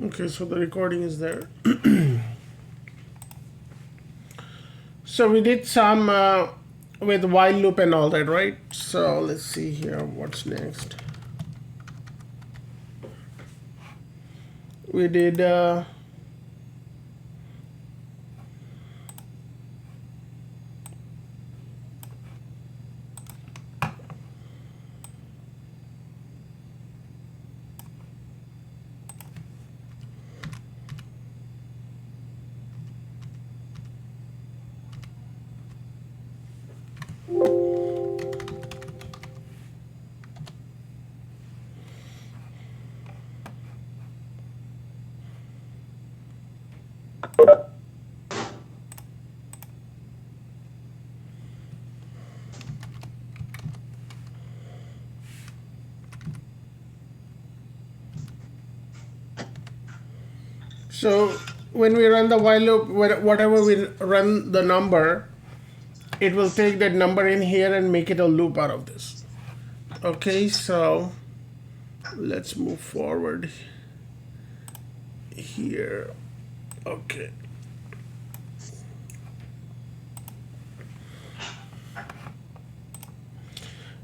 Okay, so the recording is there. So we did some with while loop and all that, right? So let's see here what's next. We did so when we run the while loop, whatever we run the number, it will take that number in here and make it a loop out of this. Okay, so let's move forward here. Okay.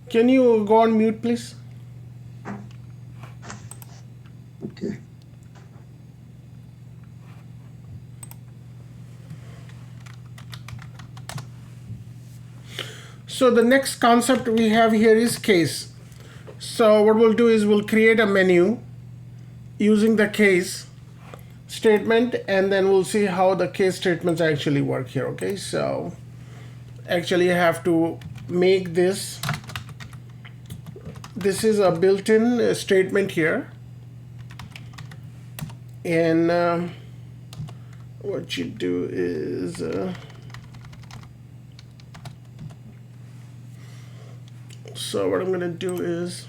Can you go on mute, please? Okay. So the next concept we have here is case. So what we'll do is we'll create a menu using the case statement, and then we'll see how the case statements actually work here. Okay, so actually I have to make this. This is a built-in statement here, and what you do is so what I'm gonna do is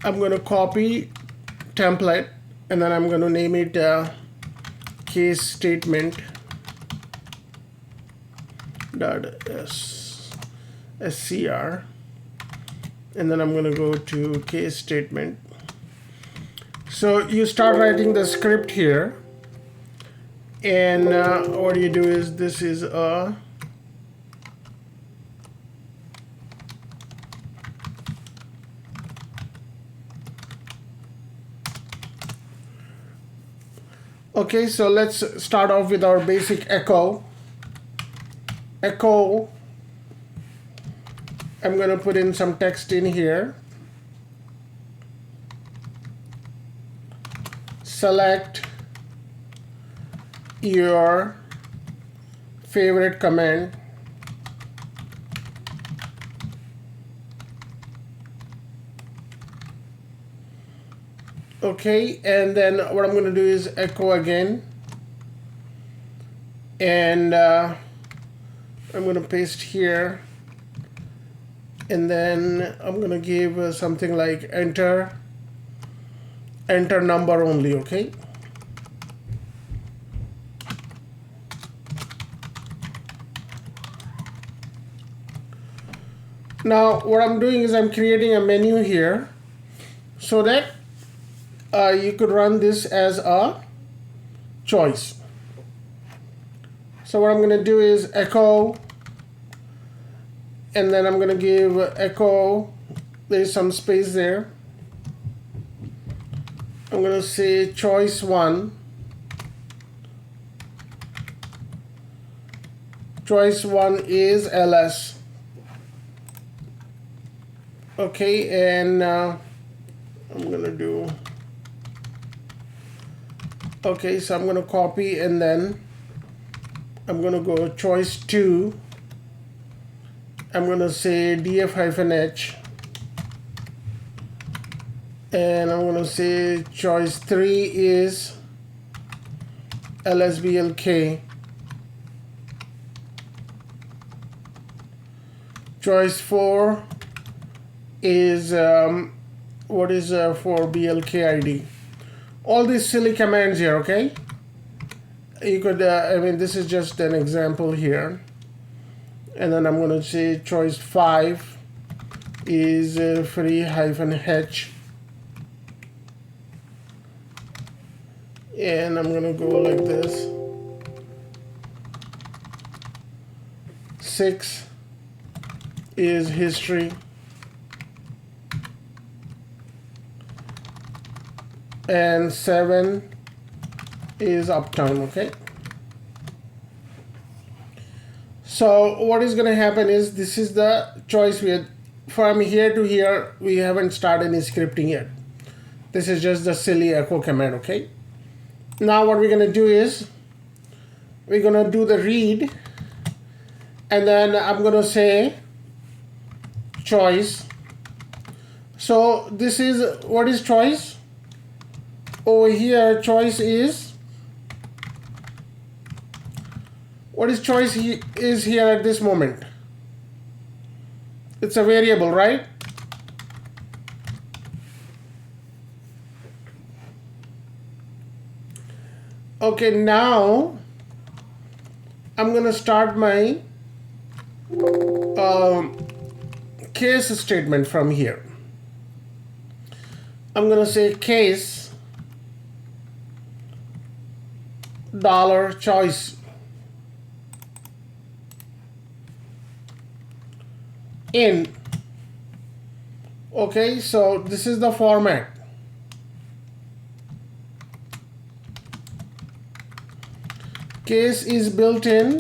I'm gonna copy template, and then I'm gonna name it case statement .scr, and then I'm gonna go to case statement. So you start writing the script here, and what you do is this is a okay, so let's start off with our basic echo. Echo, I'm going to put in some text in here. Select your favorite command. Okay, and then what I'm going to do is echo again, and I'm going to paste here, and then I'm going to give something like enter number only. Okay, now what I'm doing is I'm creating a menu here so that you could run this as a choice. So what I'm going to do is echo, and then I'm going to give echo, there's some space there. I'm going to say choice 1. Choice 1 is ls. Okay, and I'm going to do, okay, so I'm going to copy, and then I'm going to go choice 2. I'm going to say df-h, and I'm going to say choice 3 is lsblk. Choice 4 is what is for BLKID. All these silly commands here, okay? You could, I mean, this is just an example here. And then I'm going to say choice 5 is free-h. And I'm going to go like this. 6 is history. And 7 is uptime, okay? So what is going to happen is this is the choice we had. From here to here, we haven't started any scripting yet. This is just the silly echo command, okay? Now what we're going to do is we're going to do the read, and then I'm going to say choice. So this is, what is choice? Over here, choice is, what is choice is here at this moment? It's a variable, right? Okay, now I'm gonna start my case statement from here. I'm gonna say case dollar choice in. Okay, so this is the format. Case is built in,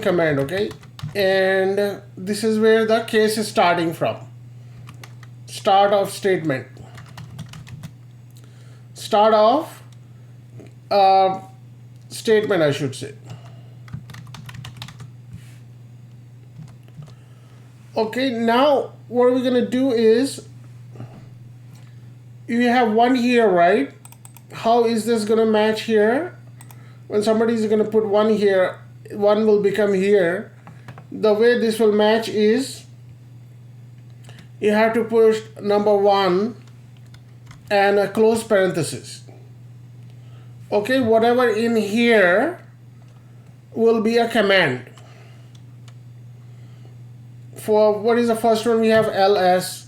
command, okay? And this is where the case is starting from. Start of statement. Start of statement, I should say. Okay, now what we're gonna do is, you have 1 here, right? How is this gonna match here? When somebody is gonna put 1 here, 1 will become here. The way this will match is, you have to push number 1 and a close parenthesis. Okay, whatever in here will be a command. For what is the first one? We have ls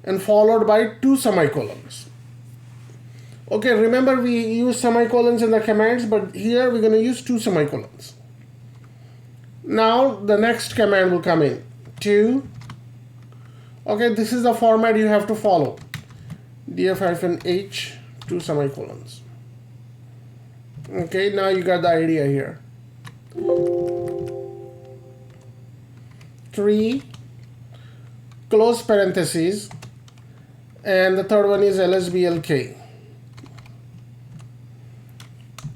and followed by 2 semicolons. Okay, remember we use semicolons in the commands, but here we're going to use 2 semicolons. Now the next command will come in. 2. Okay, this is the format you have to follow. df-h 2 semicolons. Okay, now you got the idea here. 3 close parentheses, and the third one is lsblk.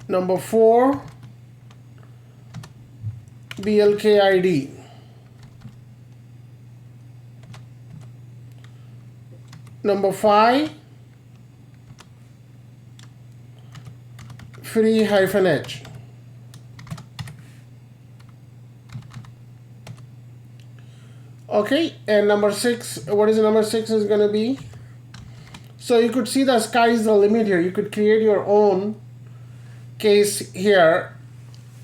Number 4 blkid. Number 5 free-h. Okay, and number 6, what is number 6 is going to be? So you could see the sky is the limit here. You could create your own case here.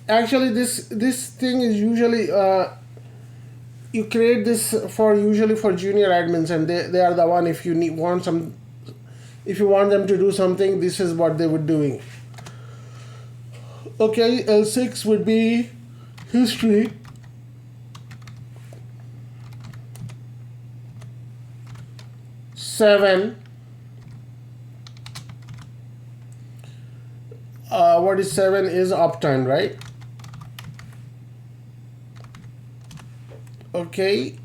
Actually, this thing is usually you create this usually for junior admins, and they are the one, if you want them to do something, this is what they would doing. Okay, L6 would be history. Seven. What is 7 is uptime, right? Okay,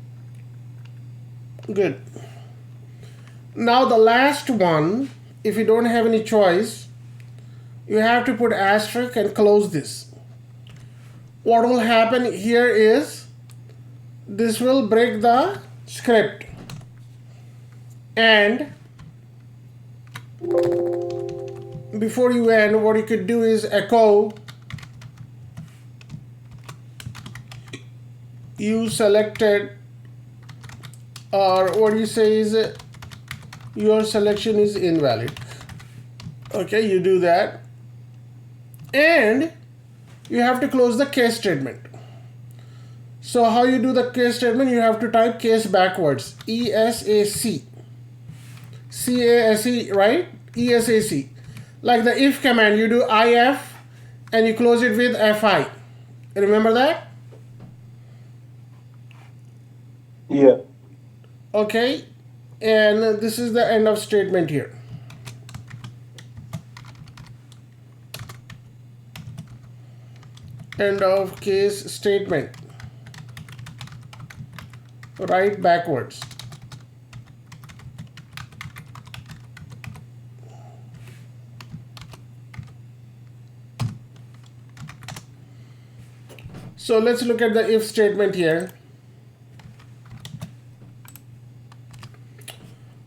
good. Now the last one, if you don't have any choice, you have to put asterisk and close this. What will happen here is, this will break the script, and before you end, what you could do is echo you selected, or what you say is your selection is invalid. Okay, you do that, and you have to close the case statement. So how you do the case statement? You have to type case backwards, ESAC, CASE, right? ESAC. Like the if command, you do IF and you close it with FI. Remember that? Yeah. Okay, and this is the end of statement here. End of case statement. Right backwards. So let's look at the if statement here.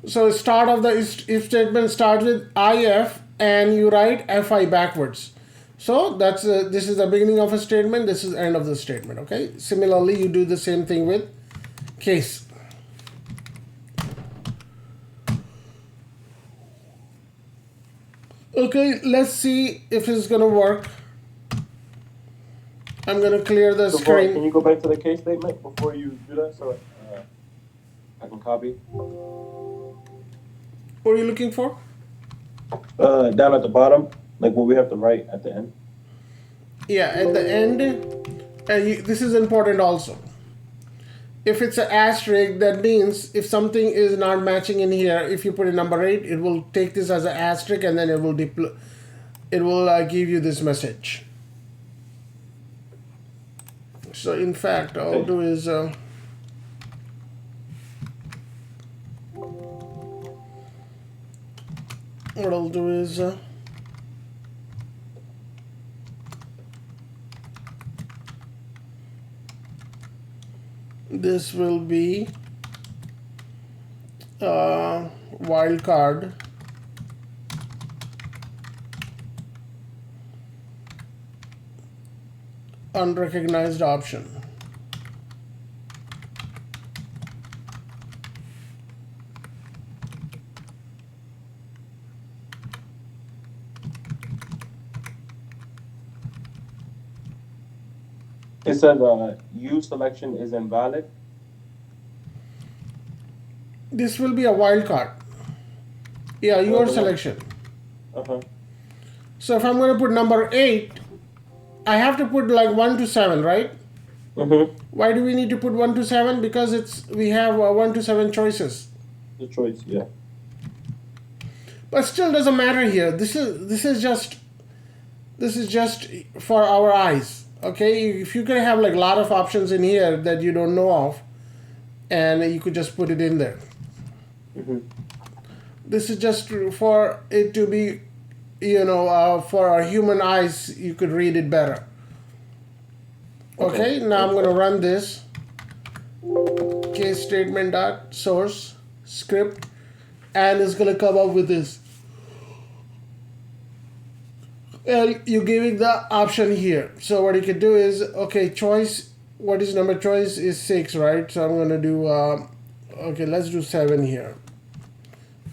So start of the if statement starts with IF and you write FI backwards. So that's this is the beginning of a statement, this is end of the statement. Okay, similarly you do the same thing with case. Okay, let's see if it's gonna work. I'm gonna clear the screen. Can you go back to the case statement before you do that so I can copy? What are you looking for? Down at the bottom, like what we have to write at the end. Yeah, at the end, this is important also. If it's an asterisk, that means if something is not matching in here, if you put a number 8, it will take this as an asterisk and then it will give you this message. So in fact, I'll do is what I'll do is this will be wildcard unrecognized option. It says use selection is invalid. This will be a wildcard. Yeah, your selection. So if I'm going to put number 8, I have to put like 1 to 7, right? Why do we need to put 1 to 7? Because we have 1 to 7 choices. The choice, yeah. But still doesn't matter here. This is just for our eyes. Okay, if you can have like a lot of options in here that you don't know of, and you could just put it in there. This is just for it to be, for our human eyes, you could read it better. Okay, now I'm going to run this case statement dot source script, and it's going to come up with this. And you're giving the option here. So what you can do is, okay, choice, what is number choice is 6, right? So I'm going to do, okay, let's do 7 here.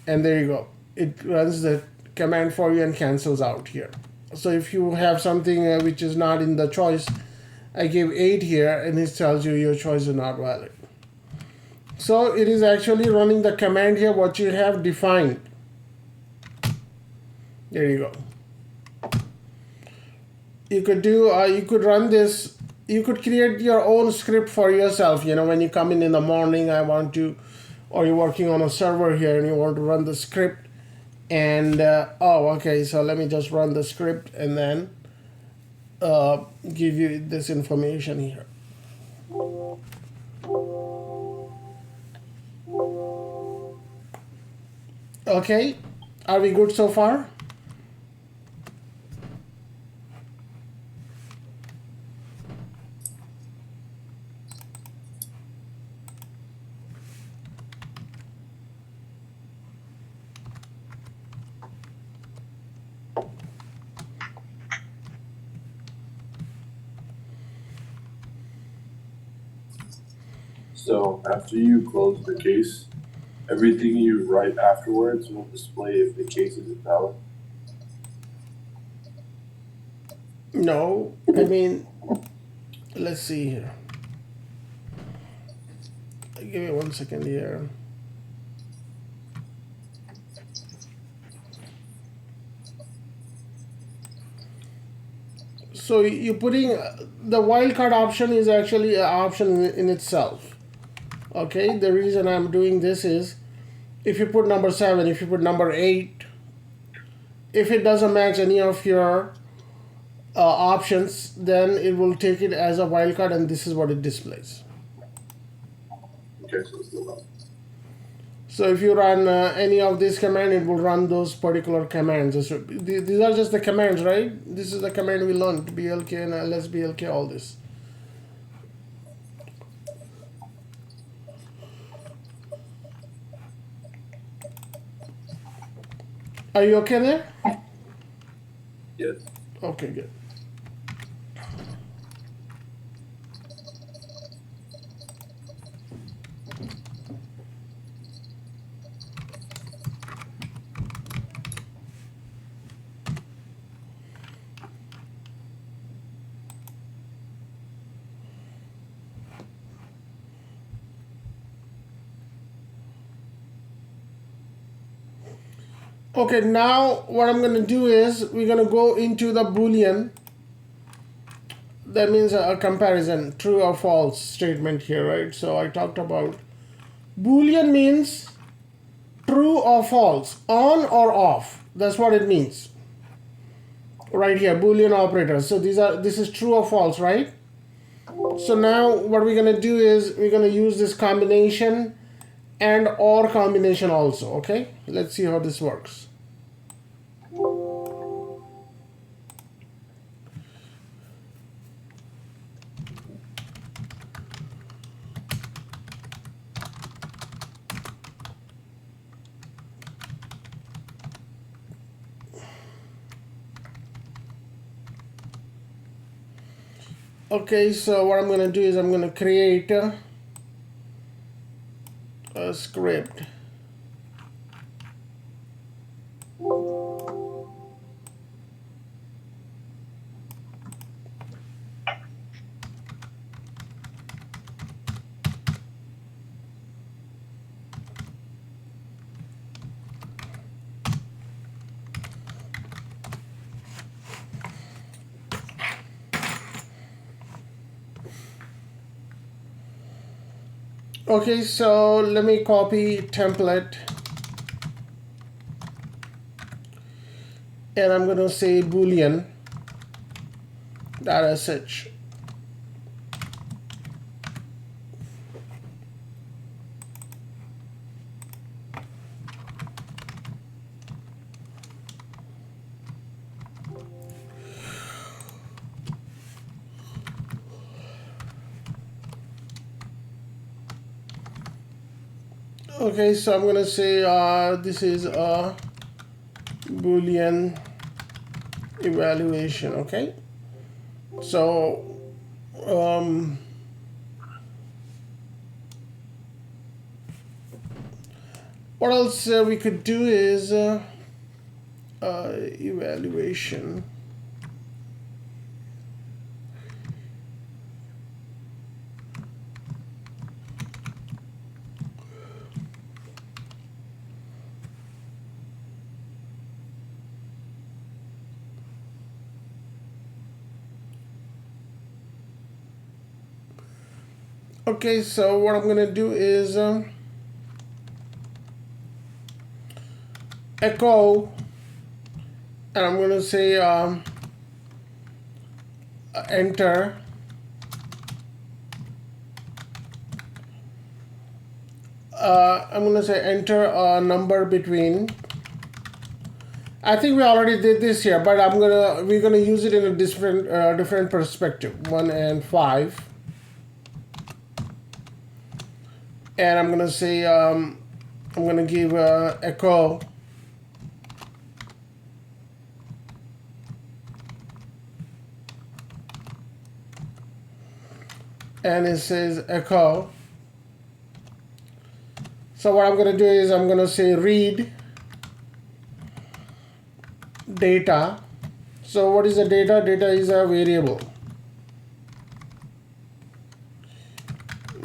And there you go. It runs the command for you and cancels out here. So if you have something which is not in the choice, I gave 8 here and it tells you your choice is not valid. So it is actually running the command here, what you have defined. There you go. You could do, you could run this, you could create your own script for yourself. When you come in the morning, or you're working on a server here and you want to run the script. And, okay, so let me just run the script and then give you this information here. Okay, are we good so far? So after you close the case, everything you write afterwards will display if the case is invalid. No, I mean, let's see here. Give me 1 second here. So you're putting the wildcard option is actually an option in itself. Okay, the reason I'm doing this is if you put number 7, if you put number 8, if it doesn't match any of your options, then it will take it as a wildcard and this is what it displays. Okay, so it's still valid. So if you run any of this command, it will run those particular commands. These are just the commands, right? This is the command we learned, blk and lsblk, all this. Are you okay there? Yes. Okay, good. Okay, now what I'm going to do is we're going to go into the Boolean. That means a comparison, true or false statement here, right? So I talked about Boolean means true or false, on or off. That's what it means. Right here, Boolean operators. So this is true or false, right? So now what we're going to do is we're going to use this combination and or combination also, okay? Let's see how this works. Okay, so what I'm going to do is I'm going to create a script. Okay, so let me copy template and I'm going to say Boolean .sh. Okay, so I'm going to say this is a Boolean evaluation, okay? So what else we could do is evaluation. Okay, so what I'm going to do is echo, and I'm going to say enter. I'm going to say enter a number between. I think we already did this here, but we're gonna use it in a different perspective, 1 and 5. And I'm gonna say I'm gonna give echo and it says echo So what I'm going to do is I'm going to say read data. So what is the data? Data is a variable.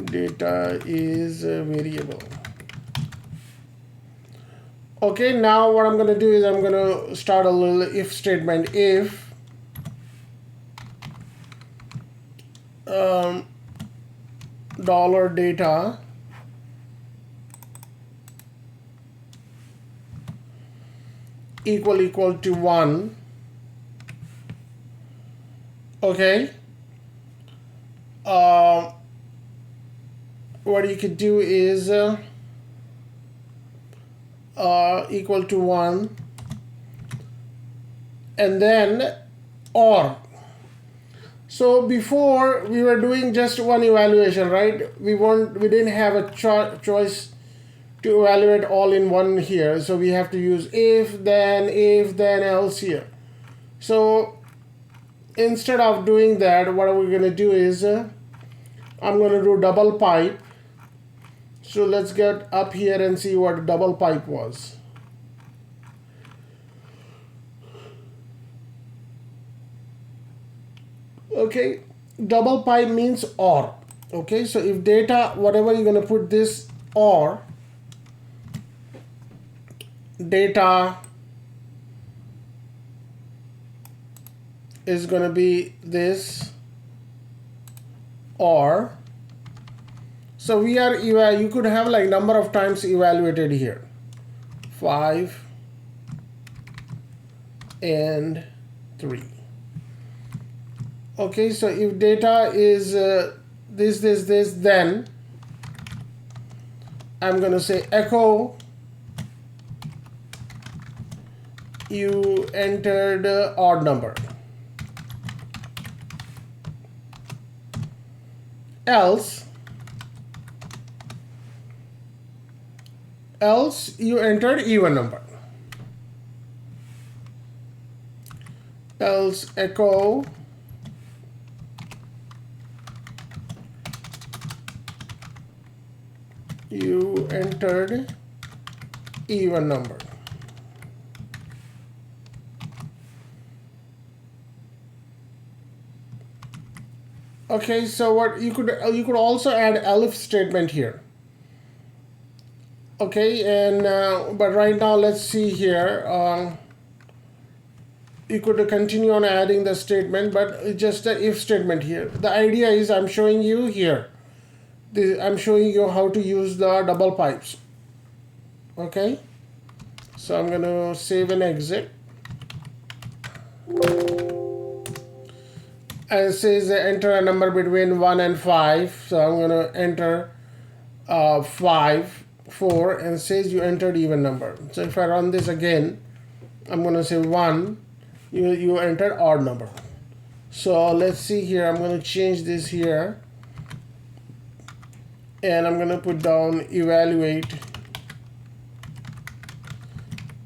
Data is a variable. Okay, now what I'm going to do is I'm going to start a little if statement. If dollar data equal to 1. Okay. What you could do is equal to 1, and then or. So before we were doing just one evaluation, right? We didn't have a choice to evaluate all in one here. So we have to use if then else here. So instead of doing that, what we're going to do is I'm going to do double pipe. So let's get up here and see what double pipe was. Okay, double pipe means or. Okay, so if data, whatever you're going to put this or, data is going to be this or. So we are you could have like number of times evaluated here, 5 and 3. Okay, so if data is this, then I'm going to say echo you entered odd number, else you entered even number, else echo you entered even number. Okay, so what you could also add elif statement here. Okay, and but right now let's see here. You could continue on adding the statement, but it's just an if statement here. The idea is I'm showing you here. I'm showing you how to use the double pipes. Okay, so I'm going to save and exit. And it says enter a number between 1 and 5. So I'm going to enter 5, 4, and it says you entered even number. So if I run this again, I'm going to say 1, you entered odd number. So let's see here. I'm going to change this here. And I'm going to put down evaluate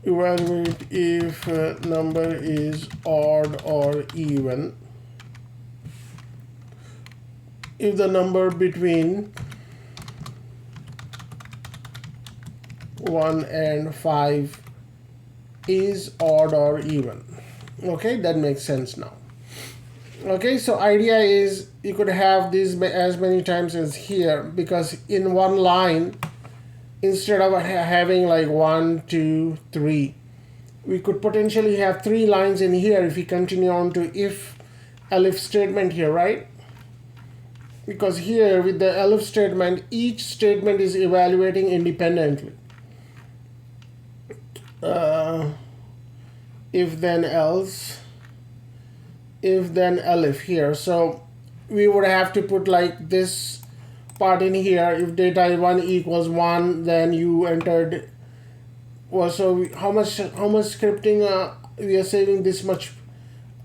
if number is odd or even. If the number between 1 and 5 is odd or even. Okay, that makes sense now. Okay, so idea is you could have these as many times as here, because in one line, instead of having like 1, 2, 3, we could potentially have 3 lines in here if we continue on to if elif statement here, right? Because here with the elif statement, each statement is evaluating independently. If then else, if then elif here. So we would have to put like this part in here. If data 1 equals 1, then you entered. Well, so how much scripting we are saving this much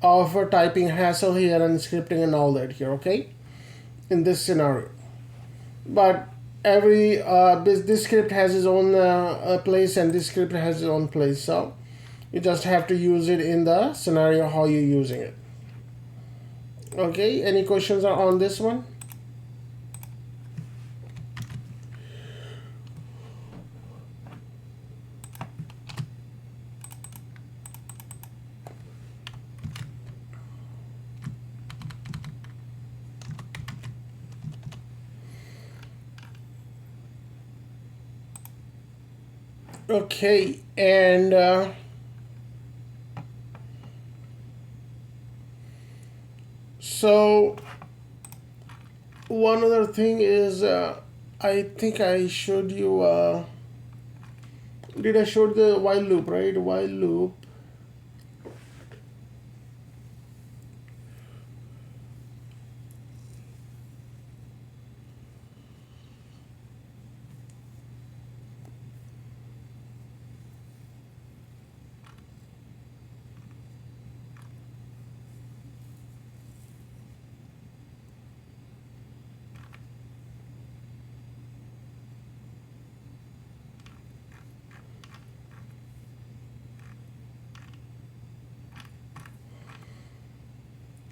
of a typing hassle here and scripting and all that here. Okay, in this scenario. But every this script has its own place, and this script has its own place. So you just have to use it in the scenario how you're using it. Okay, any questions on this one? Okay, and so one other thing is I think I showed you did I show the while loop, right? While loop.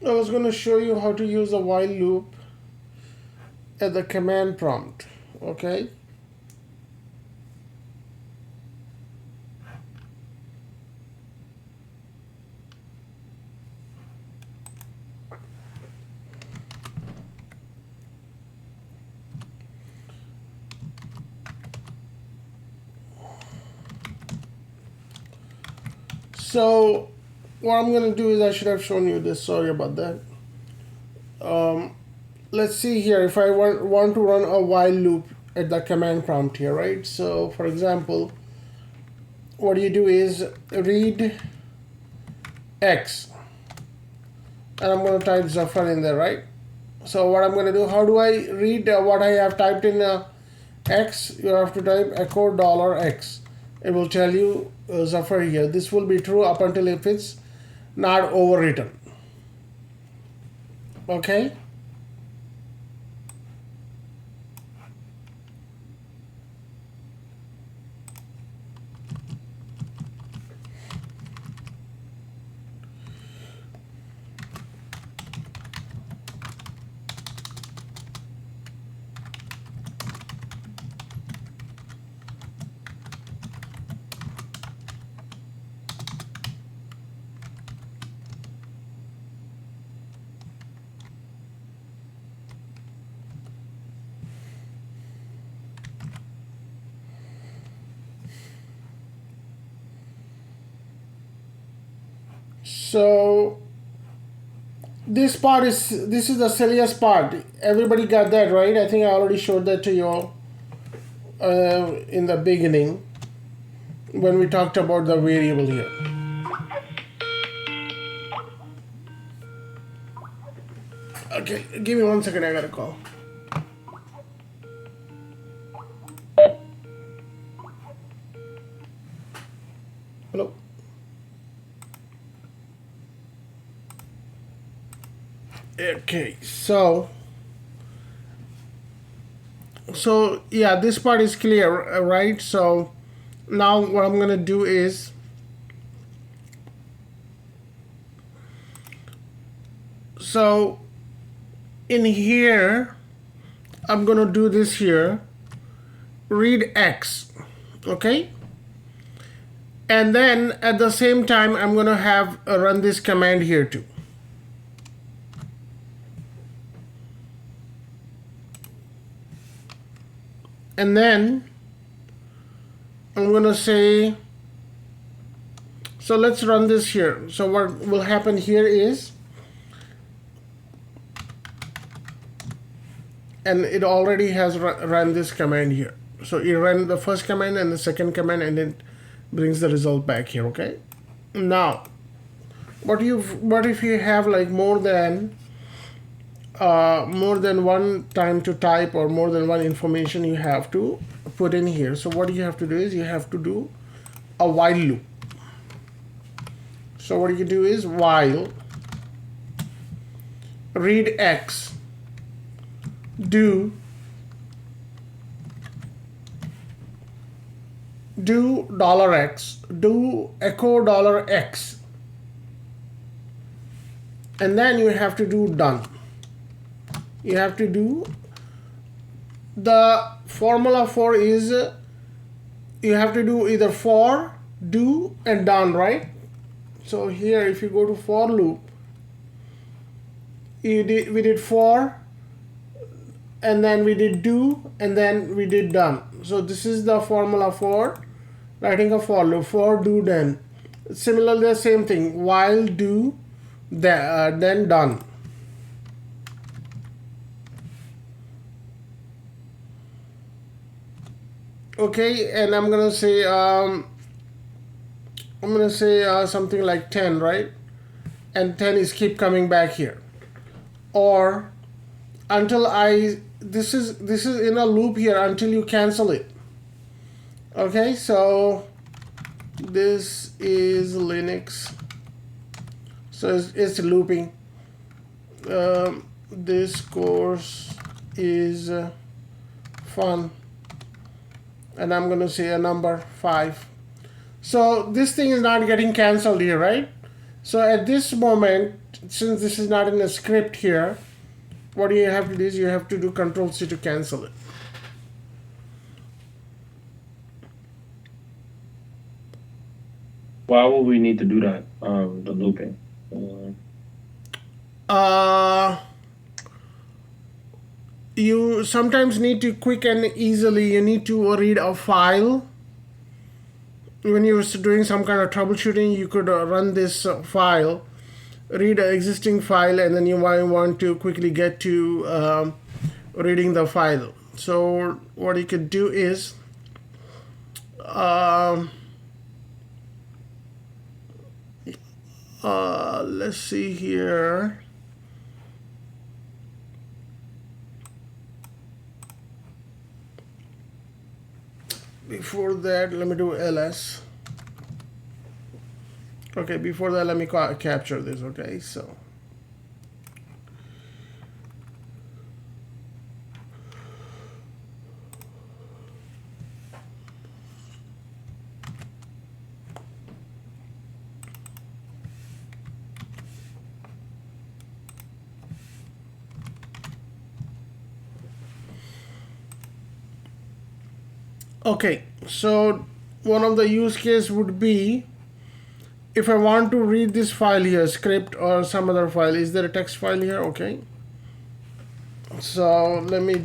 I was going to show you how to use a while loop at the command prompt. Okay. So what I'm going to do is I should have shown you this. Sorry about that. Let's see here. If I want to run a while loop at the command prompt here, right? So for example, what you do is read X, and I'm going to type Zafar in there, right? So what I'm going to do, how do I read what I have typed in X? You have to type echo $X. It will tell you Zafar here. This will be true up until if it's not overwritten. Okay. So this is the silliest part. Everybody got that, right? I think I already showed that to you in the beginning when we talked about the variable here. Okay, give me 1 second, I got a call. Hello? Okay, so yeah, this part is clear, right? So now what I'm gonna do is so in here I'm gonna do this here, read X, okay? And then at the same time I'm gonna have run this command here too. And then I'm gonna say, so let's run this here. So what will happen here is, and it already has run this command here. So it ran the first command and the second command, and it brings the result back here. Okay. Now, what if you have like more than one time to type, or more than one information you have to put in here? So what you have to do is you have to do a while loop. So what you do is while read X, do $X, do echo $X, and then you have to do done. You have to do the formula for is you have to do either for, do, and done, right? So here if you go to for loop, we did for, and then we did do, and then we did done. So this is the formula for writing a for loop, for, do, then. Similarly, the same thing, while, do, then, done. Okay, and I'm gonna say something like 10, right? And 10 is keep coming back here, or until this is in a loop here until you cancel it. Okay, so this is Linux, so it's looping. This course is fun, and I'm going to say a number 5. So this thing is not getting canceled here, right? So at this moment, since this is not in a script here, what you have to do is you have to do Control-C to cancel it. Why would we need to do that? The looping. You sometimes need to quick and easily, you need to read a file. When you're doing some kind of troubleshooting, you could run this file, read an existing file, and then you might want to quickly get to reading the file. So what you could do is let's see here. Before that, let me do ls. Okay, before that, let me capture this. Okay, so okay, so one of the use case would be if I want to read this file here, script or some other file. Is there a text file here? Okay, so let me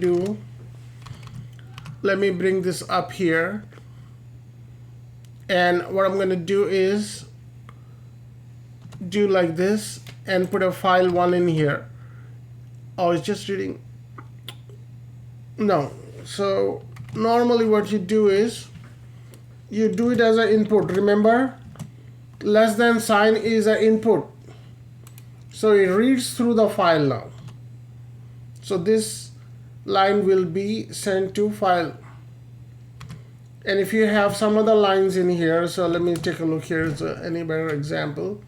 bring this up here, and what I'm going to do is do like this and put a file 1 in here. Oh, it's just reading. No, so normally what you do is you do it as an input. Remember, less than sign is an input, so it reads through the file now. So this line will be sent to file, and if you have some other lines in here, so let me take a look here. Is any better example?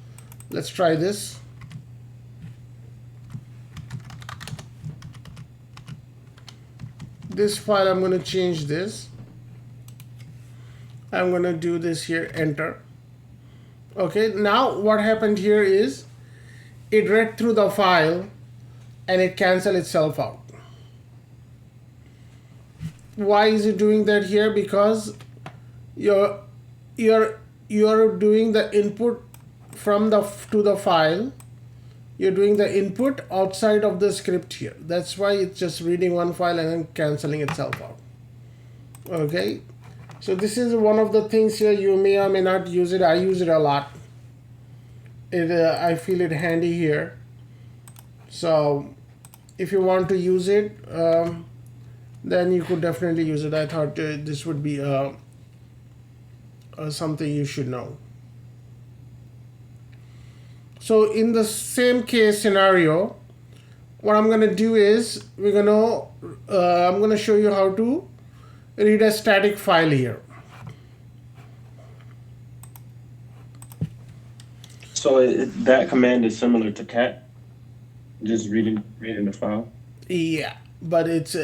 Let's try this. This file, I'm going to change this. I'm going to do this here, enter. Okay, now what happened here is it read through the file and it canceled itself out. Why is it doing that here? Because you're doing the input from to the file. You're doing the input outside of the script here. That's why it's just reading one file and then canceling itself out. Okay, so this is one of the things here. You may or may not use it. I use it a lot. I feel it handy here. So if you want to use it, then you could definitely use it. I thought this would be something you should know. So in the same case scenario, what I'm going to do is I'm going to show you how to read a static file here. So that command is similar to cat, just reading the file. Yeah, but it's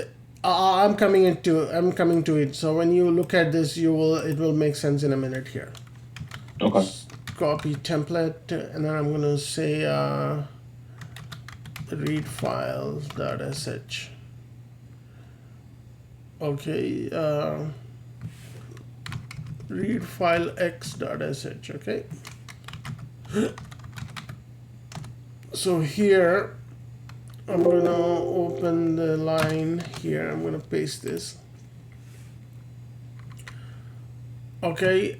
I'm coming to it. So when you look at this, it will make sense in a minute here. Okay. Just copy template, and then I'm going to say read files.sh. Okay, read file x.sh. Okay. So here I'm going to open the line here. I'm going to paste this. Okay,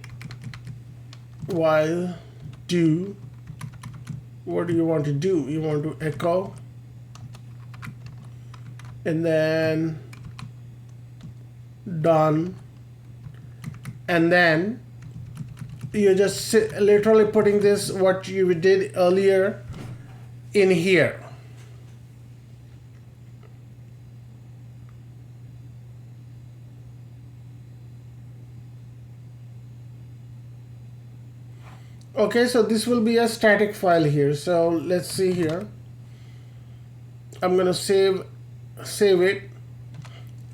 while do, what do you want to do? You want to echo, and then done, and then you're just literally putting this, what you did earlier, in here. Okay, so this will be a static file here. So let's see here. I'm gonna save it,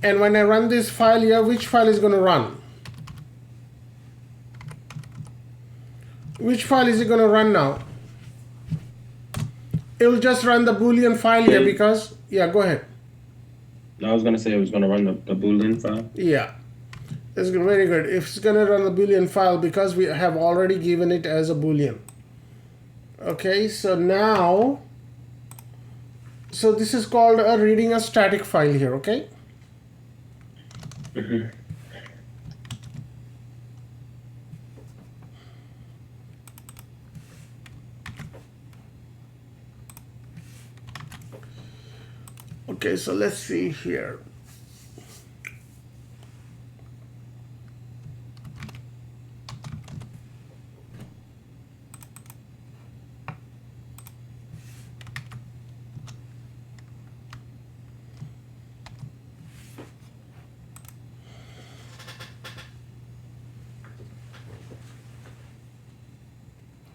and when I run this file here, which file is gonna run? Which file is it gonna run now? It will just run the Boolean file here because, yeah, go ahead. I was gonna say it was gonna run the Boolean file. Yeah, it's very good. If it's gonna run the Boolean file because we have already given it as a Boolean. Okay, so now, so this is called reading a static file here, okay? Mm-hmm. Okay, so let's see here.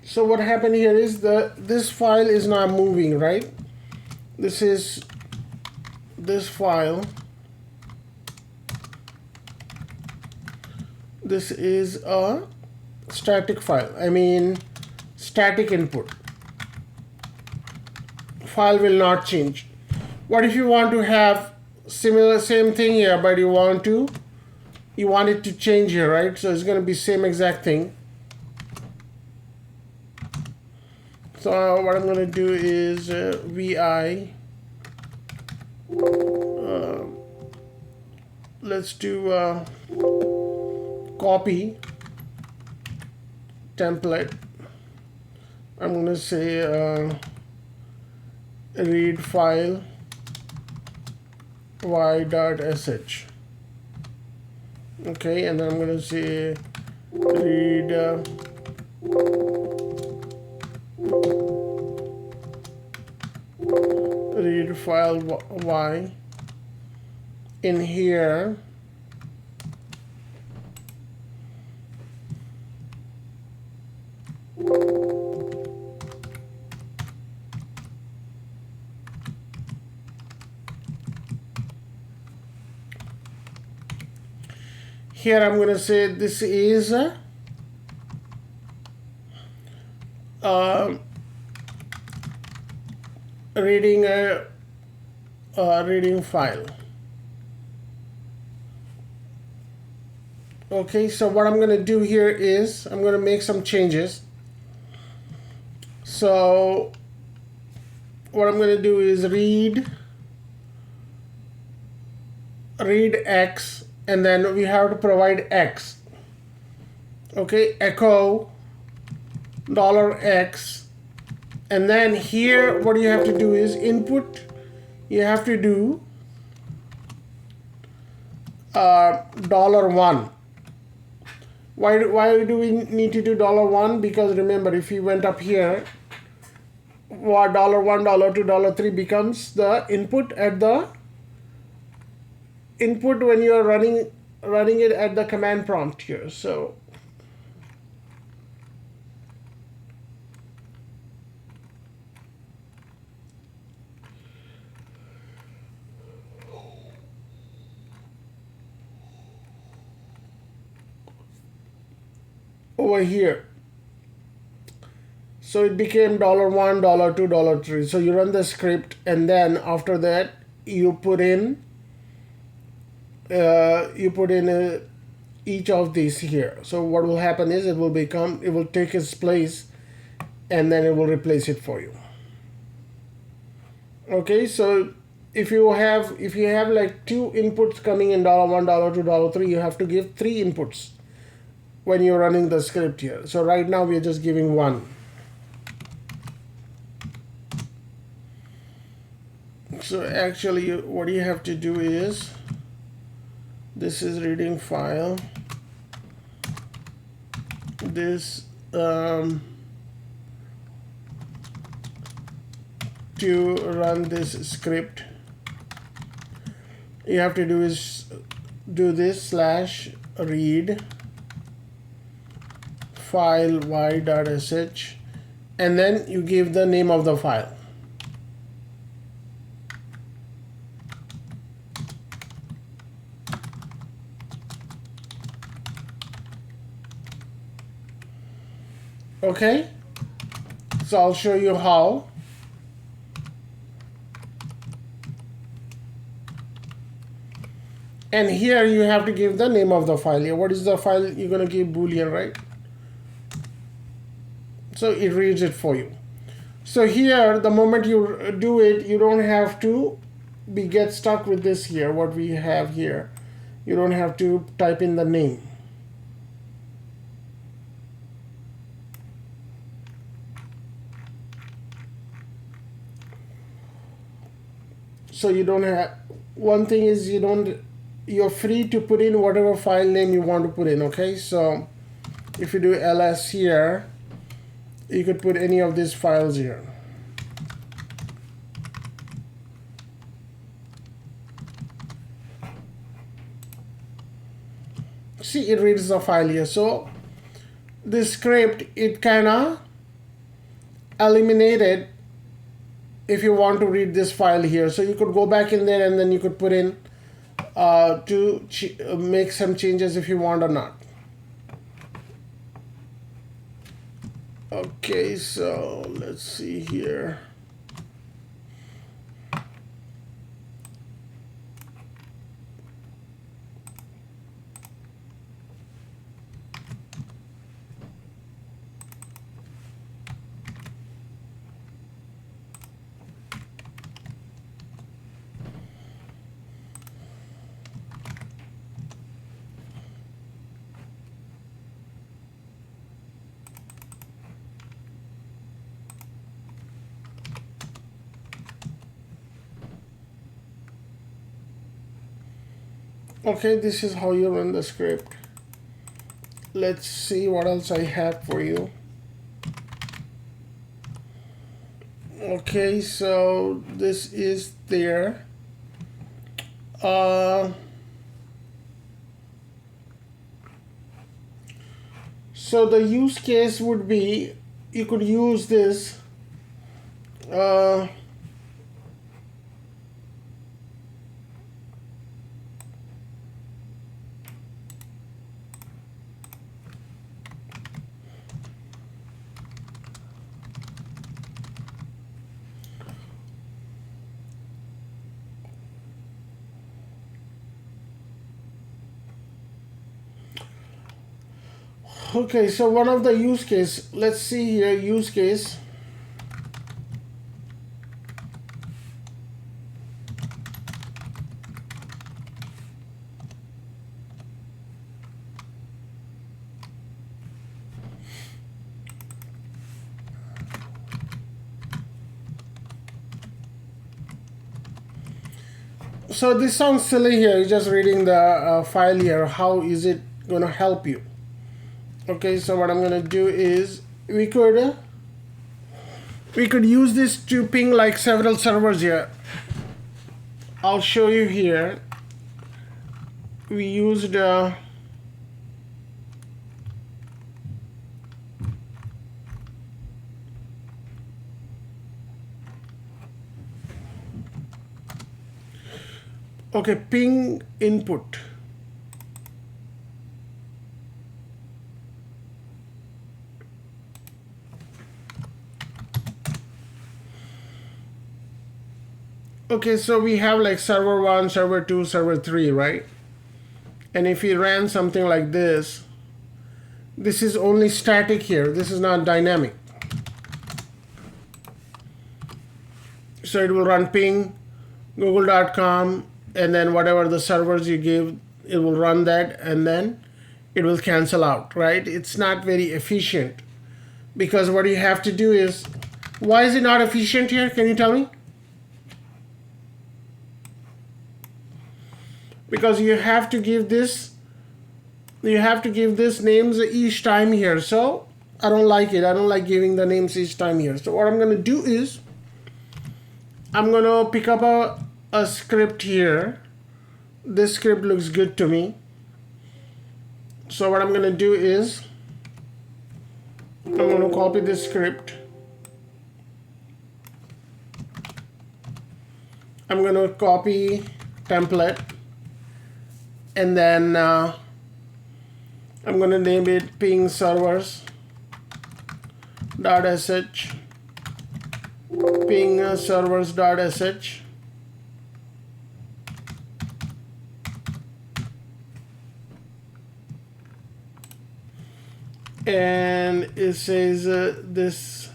So what happened here is this file is now moving, right? This is this file. This is a static file. I mean, static input. File will not change. What if you want to have same thing here, but you want it to change here, right? So it's going to be same exact thing. So what I'm going to do is vi. Let's do copy template. I'm going to say read file y.sh. Okay, and then I'm going to say read read file y in here. Here I'm going to say this is reading a reading file. Okay, so what I'm going to do here is I'm going to make some changes. So what I'm going to do is read X, and then we have to provide X. Okay, echo $X, and then here what you have to do is input. You have to do $1. Why do we need to do $1? Because remember, if you went up here, $1, $2, $3 becomes the input at the input when you are running it at the command prompt here. So over here, so it became $1, $2, $3. So you run the script, and then after that you put in each of these here. So what will happen is it will take its place, and then it will replace it for you. Okay, so if you have like two inputs coming in $1, $2, $3, you have to give three inputs. when you're running the script here. So right now we're just giving 1. So actually what you have to do is, this is reading file, this to run this script, you have to do is do this /read file y.sh, and then you give the name of the file. Okay, so I'll show you how. And here you have to give the name of the file. Here, what is the file? You're going to give Boolean, right? So it reads it for you. So here, the moment you do it, you don't have to get stuck with this here, what we have here. You don't have to type in the name. So you don't have, one thing is you're free to put in whatever file name you want to put in, okay? So if you do ls here, you could put any of these files here. See, it reads the file here. So this script, it kind of eliminated if you want to read this file here. So you could go back in there and then you could put in to make some changes if you want or not. Okay, so let's see here. Okay, this is how you run the script. Let's see what else I have for you. Okay, so this is there. So the use case would be, you could use this okay, so one of the use case, let's see here, use case. So this sounds silly here, you're just reading the file here. How is it going to help you? Okay, so what I'm going to do is we could use this to ping like several servers here. I'll show you here. We used okay, ping input. Okay, so we have like server 1, server 2, server 3, right? And if we ran something like this, this is only static here. This is not dynamic. So it will run ping, google.com, and then whatever the servers you give, it will run that, and then it will cancel out, right? It's not very efficient, because what you have to do is, why is it not efficient here? Can you tell me? Because you have to give this names each time here. So I don't like it. I don't like giving the names each time here. So what I'm going to do is I'm going to pick up a script here. This script looks good to me. So what I'm going to do is I'm going to copy this script. I'm going to copy template, and then I'm going to name it ping servers.sh, ping servers.sh, and it says this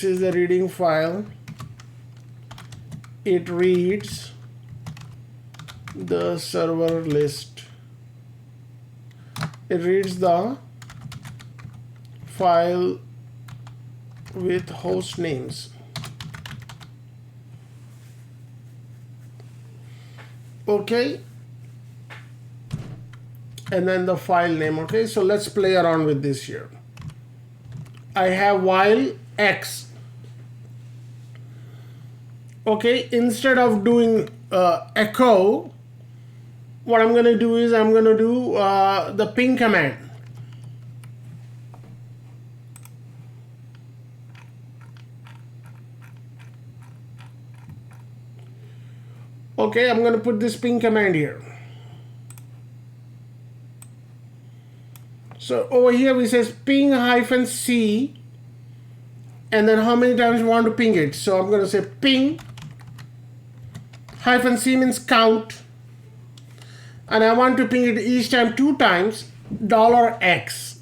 is the reading file. It reads the server list. It reads the file with host names. Okay. And then the file name. Okay, so let's play around with this here. I have while x. Okay, instead of doing echo, what I'm going to do is I'm going to do the ping command. Okay, I'm going to put this ping command here. So over here we says ping -c, and then how many times you want to ping it. So I'm going to say ping -c means count, and I want to ping it each time 2 times $x.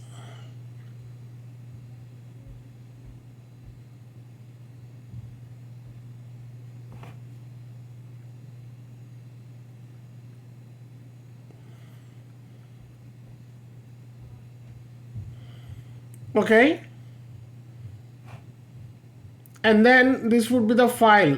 Okay, and then this would be the file.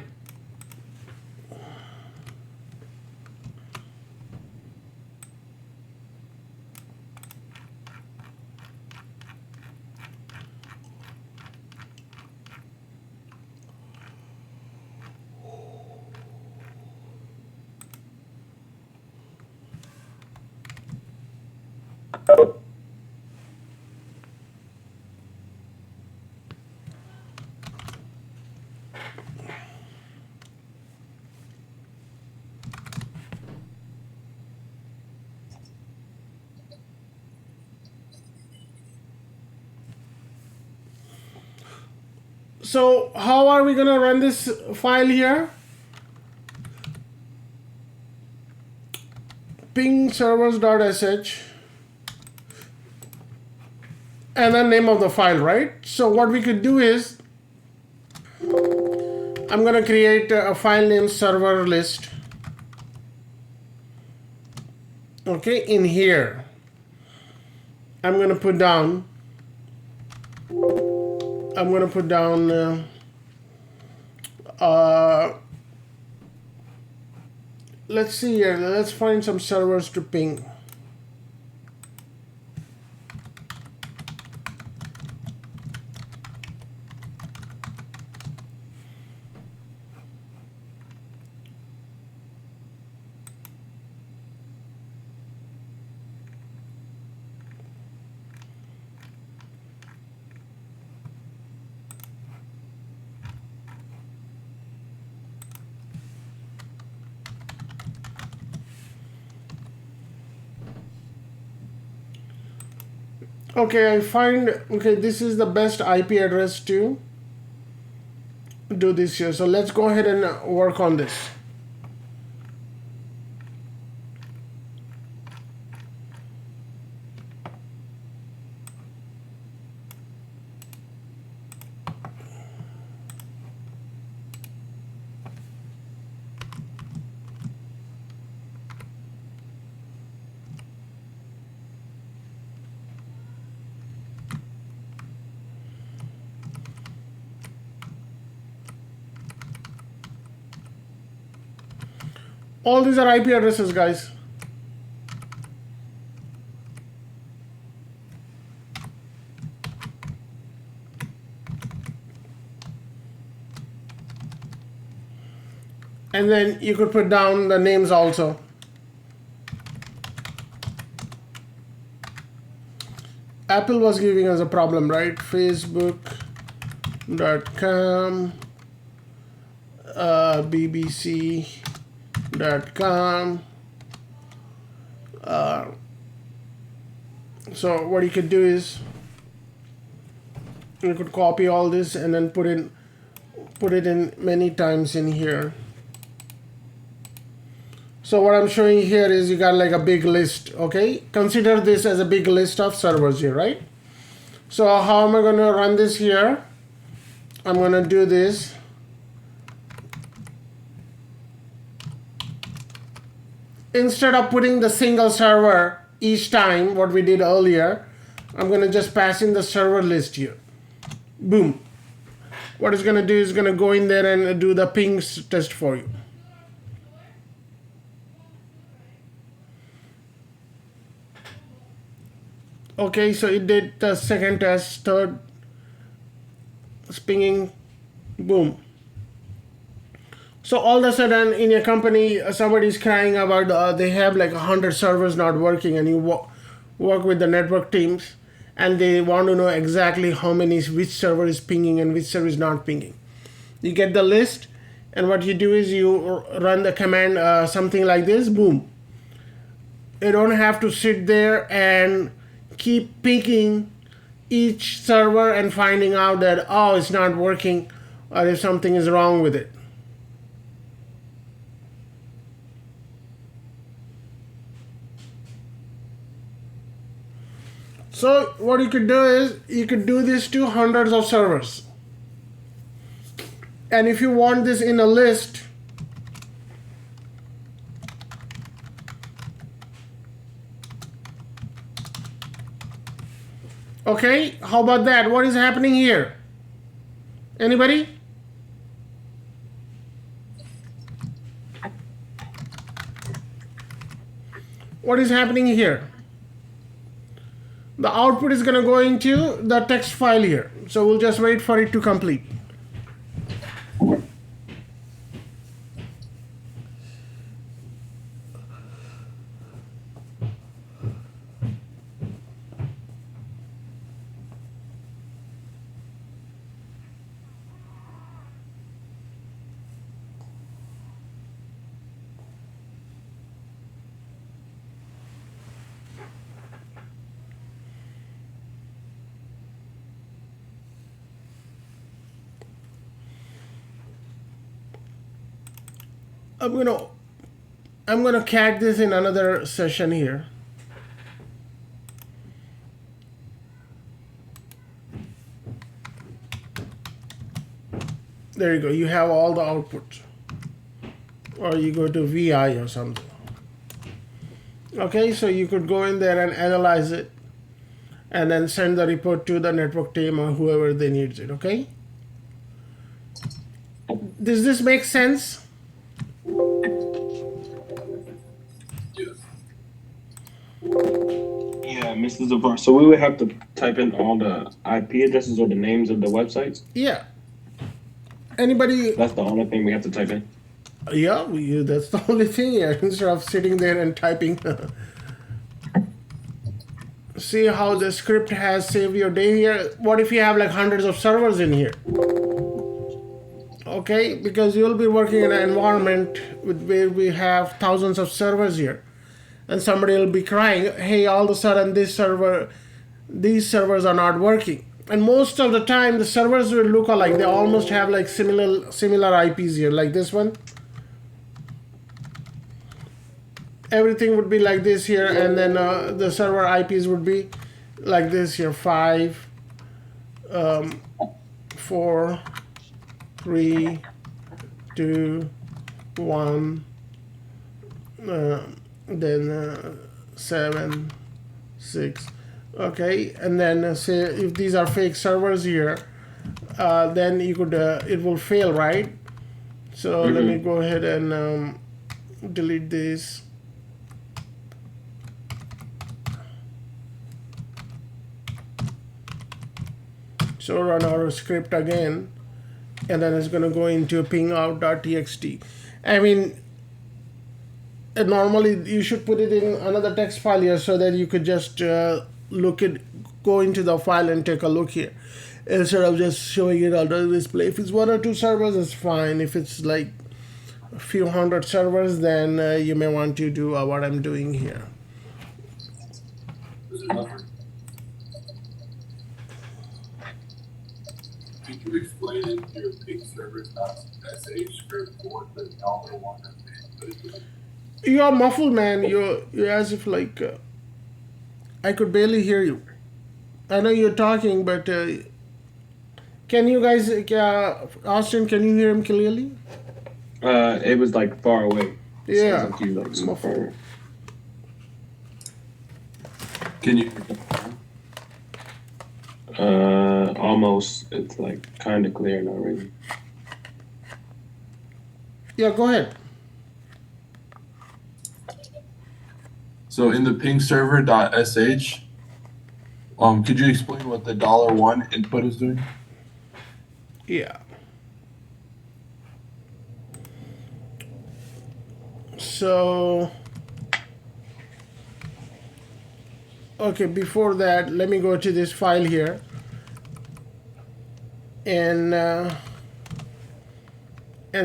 So how are we going to run this file here? Ping servers.sh, and then name of the file, right? So what we could do is I'm going to create a file named server list. Okay, in here I'm going to put down let's see here, let's find some servers to ping. Okay, I find, okay, this is the best IP address to do this here. So let's go ahead and work on this. All these are IP addresses, guys. And then you could put down the names also. Apple was giving us a problem, right? Facebook.com, BBC.com. So what you could do is you could copy all this and then put it in many times in here. So what I'm showing here is you got like a big list, okay? Consider this as a big list of servers here, right? So how am I going to run this here? I'm going to do this. Instead of putting the single server each time, what we did earlier, I'm going to just pass in the server list here. Boom. What it's going to do is going to go in there and do the ping test for you. Okay, so it did the second test, third, pinging, boom. So all of a sudden in your company, somebody's crying about they have like 100 servers not working, and you work with the network teams, and they want to know exactly which server is pinging and which server is not pinging. You get the list, and what you do is you run the command something like this, boom. You don't have to sit there and keep picking each server and finding out that, oh, it's not working, or if something is wrong with it. So what you could do is you could do this to hundreds of servers. And if you want this in a list, okay, how about that? What is happening here? Anybody? What is happening here? The output is going to go into the text file here. So we'll just wait for it to complete. I'm gonna catch this in another session here. There you go. You have all the outputs, or you go to VI or something. Okay, so you could go in there and analyze it, and then send the report to the network team or whoever they needs it. Okay. Does this make sense? Yeah, Mr. Zafar. So we would have to type in all the IP addresses or the names of the websites? Yeah. Anybody? That's the only thing we have to type in? Yeah, that's the only thing here. Instead of sitting there and typing. See how the script has saved your day here? What if you have like hundreds of servers in here? Okay, because you'll be working in an environment where we have thousands of servers here. And somebody will be crying, hey, all of a sudden these servers are not working. And most of the time the servers will look alike. They almost have like similar IPs here, like this one. Everything would be like this here, and then the server IPs would be like this here, 5, 4, 3, 2, 1, then 7, 6. Okay, and then say if these are fake servers here, then you could it will fail, right? So let me go ahead and delete this. So run our script again, and then it's going to go into pingout.txt. I mean, normally you should put it in another text file here so that you could just go into the file and take a look here instead of just showing it on the display. If it's 1 or 2 servers, it's fine. If it's like a few hundred servers, then you may want to do what I'm doing here. Could you explain in your ping server.sh script what the $1 is? You are muffled, man. You're as if like I could barely hear you. I know you're talking, but can you guys, Austin? Can you hear him clearly? It was like far away. Yeah, Sounds like you, like, so far. muffled. Can you? Almost. It's like kind of clear now, really. Yeah, go ahead. So in the ping server.sh, could you explain what the $1 input is doing? Yeah. So, okay, before that, let me go to this file here. And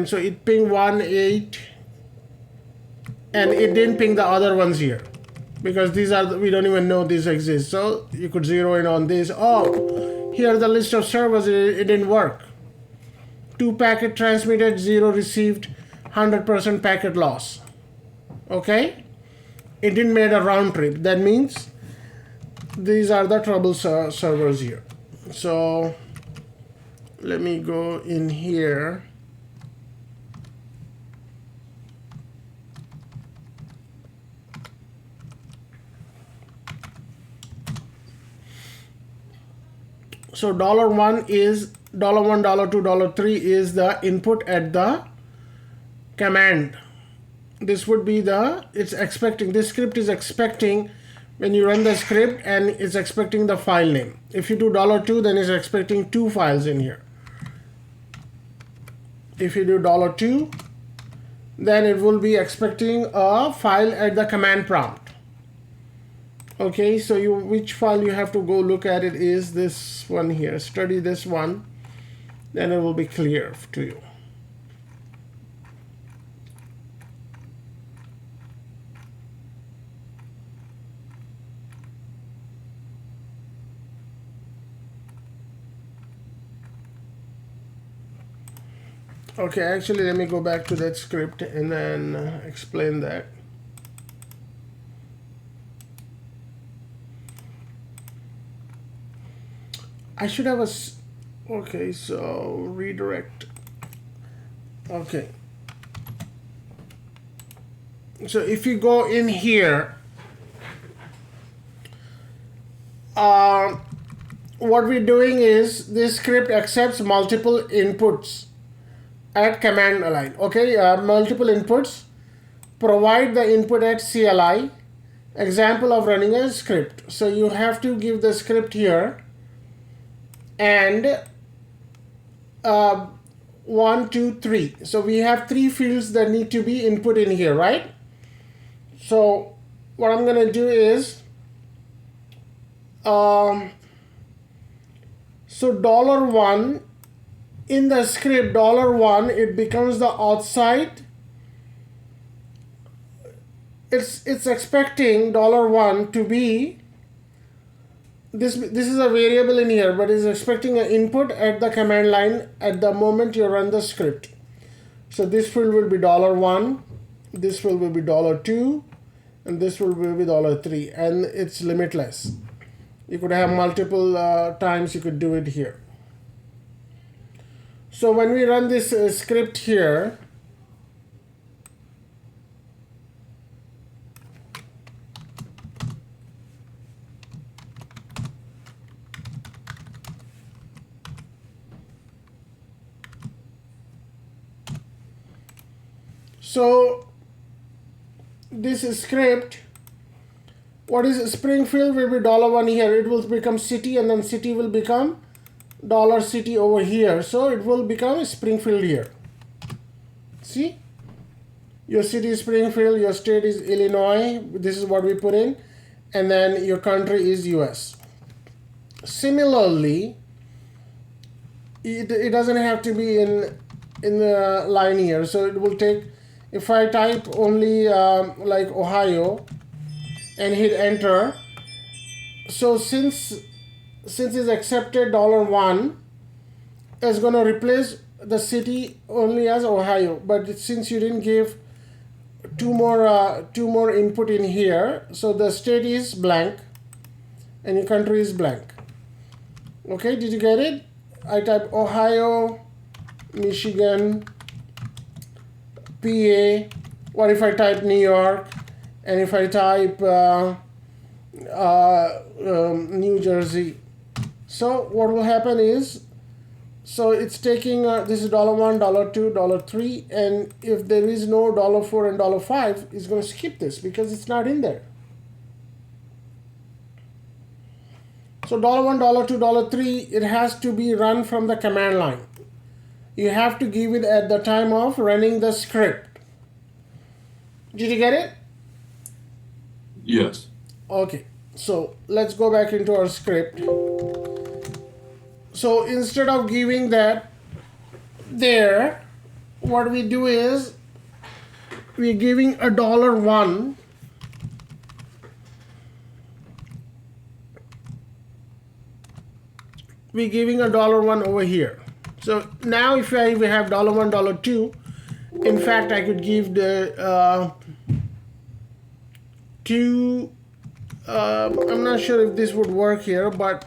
so it pinged 1.8, and it didn't ping the other ones here because these are, we don't even know these exist. So you could zero in on this. Oh, here the list of servers, it didn't work. 2 packet transmitted, 0 received, 100% packet loss. Okay, it didn't make a round trip. That means these are the trouble servers here. So let me go in here. So $1 is $1, $2, $3 is the input at the command. This would be it's expecting, this script is expecting when you run the script, and it's expecting the file name. If you do $2, then it's expecting 2 files in here. If you do $2, then it will be expecting a file at the command prompt. Okay, so which file you have to go look at it is this one here. Study this one, then it will be clear to you. Okay, actually, let me go back to that script and then explain that. I should have okay, so redirect. Okay. So if you go in here, what we're doing is this script accepts multiple inputs at command line. Okay, multiple inputs. Provide the input at CLI. Example of running a script. So you have to give the script here, and 1, 2, 3. So we have 3 fields that need to be input in here, right? So what I'm gonna do is so $1 in the script, $1, it becomes the outside. It's expecting $1 to be this is a variable in here, but it's expecting an input at the command line at the moment you run the script. So this field will be $1, this field will be $2, and this will be $3, and it's limitless. You could have multiple times you could do it here. So when we run this script here, so this script, what is Springfield will be $1 here. It will become city, and then city will become $city over here. So it will become Springfield here. See? Your city is Springfield, your state is Illinois. This is what we put in. And then your country is US. Similarly, it doesn't have to be in the line here. So it will take, if I type only like Ohio and hit enter, so since it's accepted $1, it's going to replace the city only as Ohio. But since you didn't give two more input in here, so the state is blank and your country is blank. Okay, did you get it? I type Ohio, Michigan, PA. What if I type New York? And if I type New Jersey? So what will happen is, so it's taking this is $1, $2, $3, and if there is no $4 and $5, it's going to skip this because it's not in there. So $1, $2, $3, it has to be run from the command line. You have to give it at the time of running the script. Did you get it? Yes. Okay, so let's go back into our script. So instead of giving that there, what we do is we're giving $1. We're giving $1 over here. So now if I have $1, $2, in fact I could give the two. I'm not sure if this would work here, but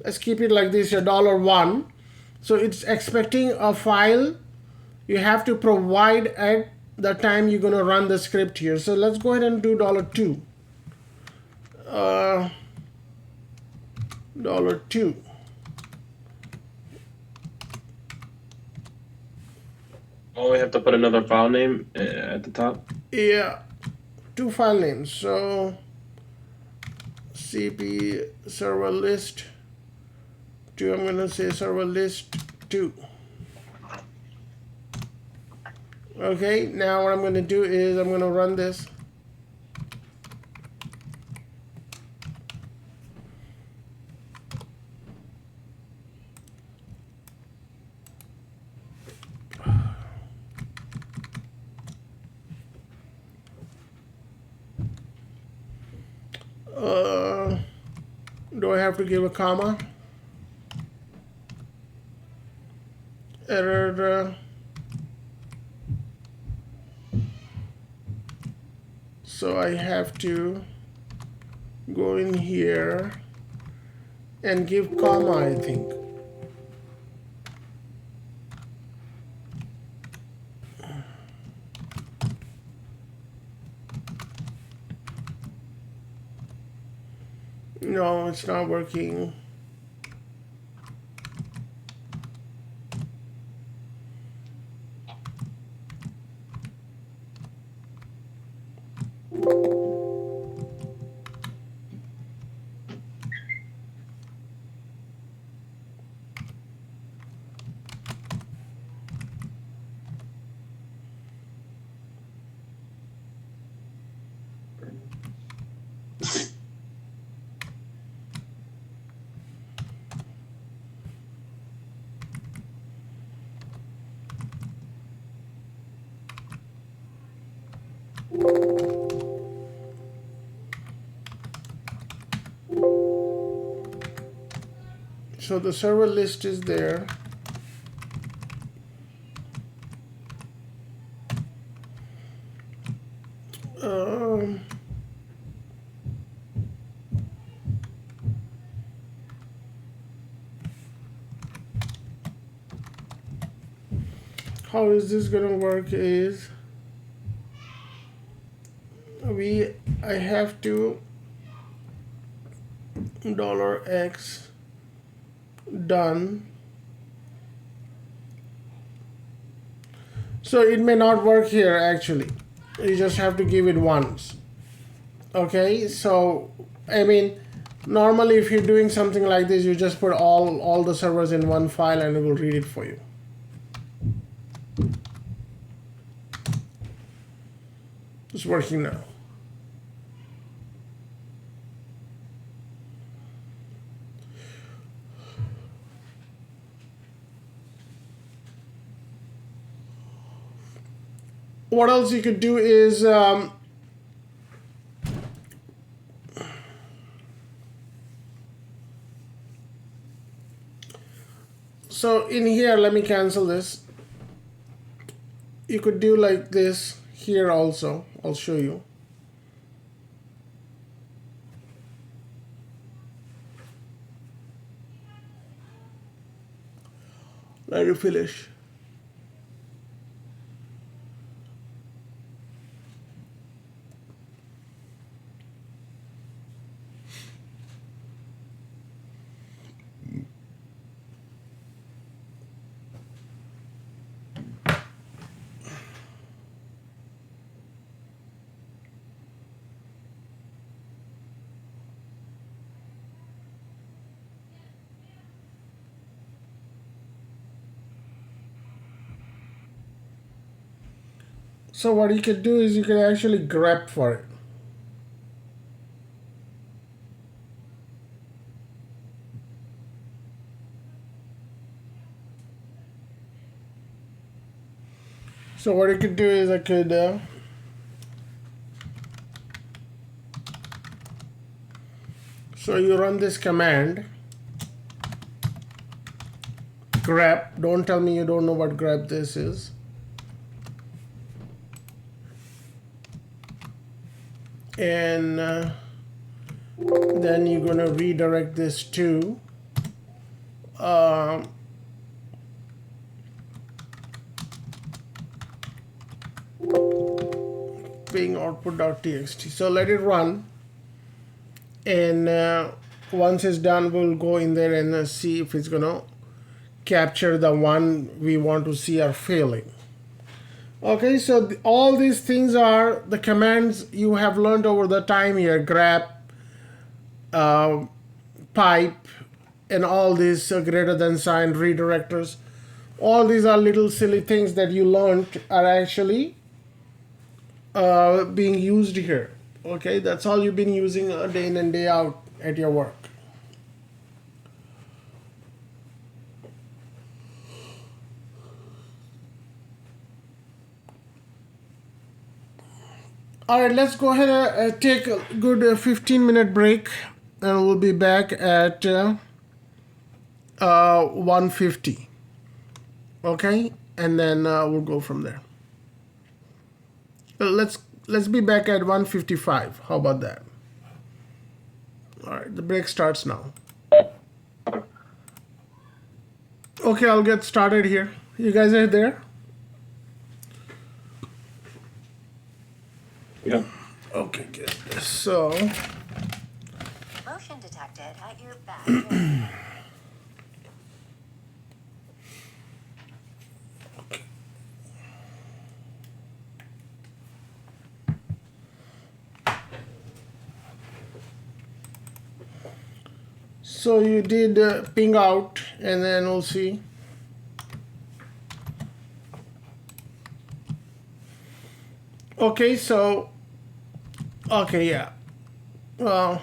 let's keep it like this, $1. So it's expecting a file you have to provide at the time you're going to run the script here. So let's go ahead and do $2. $2. Oh, we have to put another file name at the top? Yeah, two file names. So CP server list 2, I'm going to say server list 2. Okay, now what I'm going to do is I'm going to run this. Do I have to give a comma? Error. So I have to go in here and give comma, I think. No, it's not working. So the server list is there. How is this gonna work is I have to $X done. So it may not work here actually. You just have to give it once. Okay, so I mean, normally if you're doing something like this, you just put all the servers in one file and it will read it for you. It's working now. What else you could do is so in here, let me cancel this. You could do like this here also. I'll show you. Let me finish. So what you could do is you could actually grep for it. So what I could do is I could so you run this command grep. Don't tell me you don't know what grep this is. And then you're gonna redirect this to ping output.txt. So let it run, and once it's done, we'll go in there and see if it's gonna capture the one we want to see are failing. Okay, so all these things are the commands you have learned over the time here: grep, pipe, and all these greater than sign, redirectors. All these are little silly things that you learned are actually being used here. Okay, that's all you've been using day in and day out at your work. All right, let's go ahead and take a good 15-minute break, and we'll be back at 1:50. Okay, and then we'll go from there. Let's be back at 1:55. How about that? All right, the break starts now. Okay, I'll get started here. You guys are there? Yeah. Okay, good. So, Motion detected at your back. so you did ping out, and then we'll see. Okay, so, okay, yeah. Well,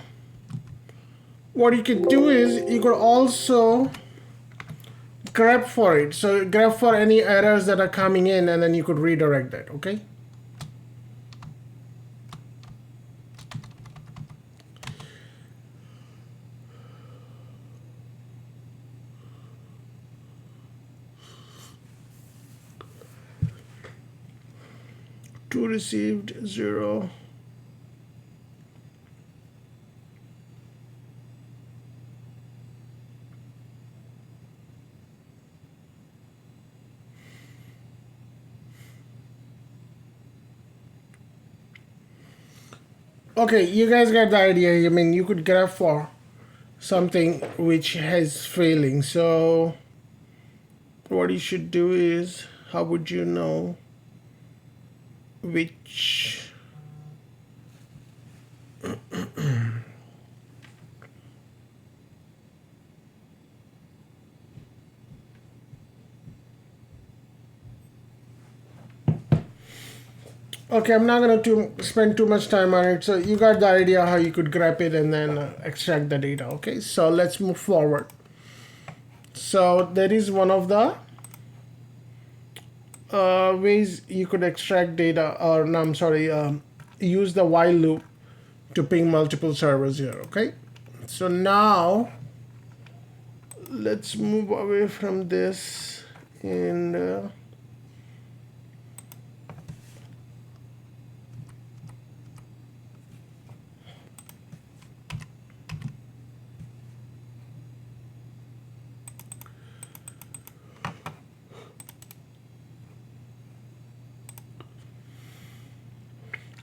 what you could do is you could also grep for it. So grep for any errors that are coming in, and then you could redirect that, okay? Two received, 0. Okay, you guys got the idea. I mean, you could grep for something which has failing. So what you should do is, how would you know? which okay, I'm not going to spend too much time on it. So you got the idea how you could grab it and then extract the data. Okay, so let's move forward. So that is one of the ways you could extract data, or no, I'm sorry, use the while loop to ping multiple servers here. Okay, so now let's move away from this and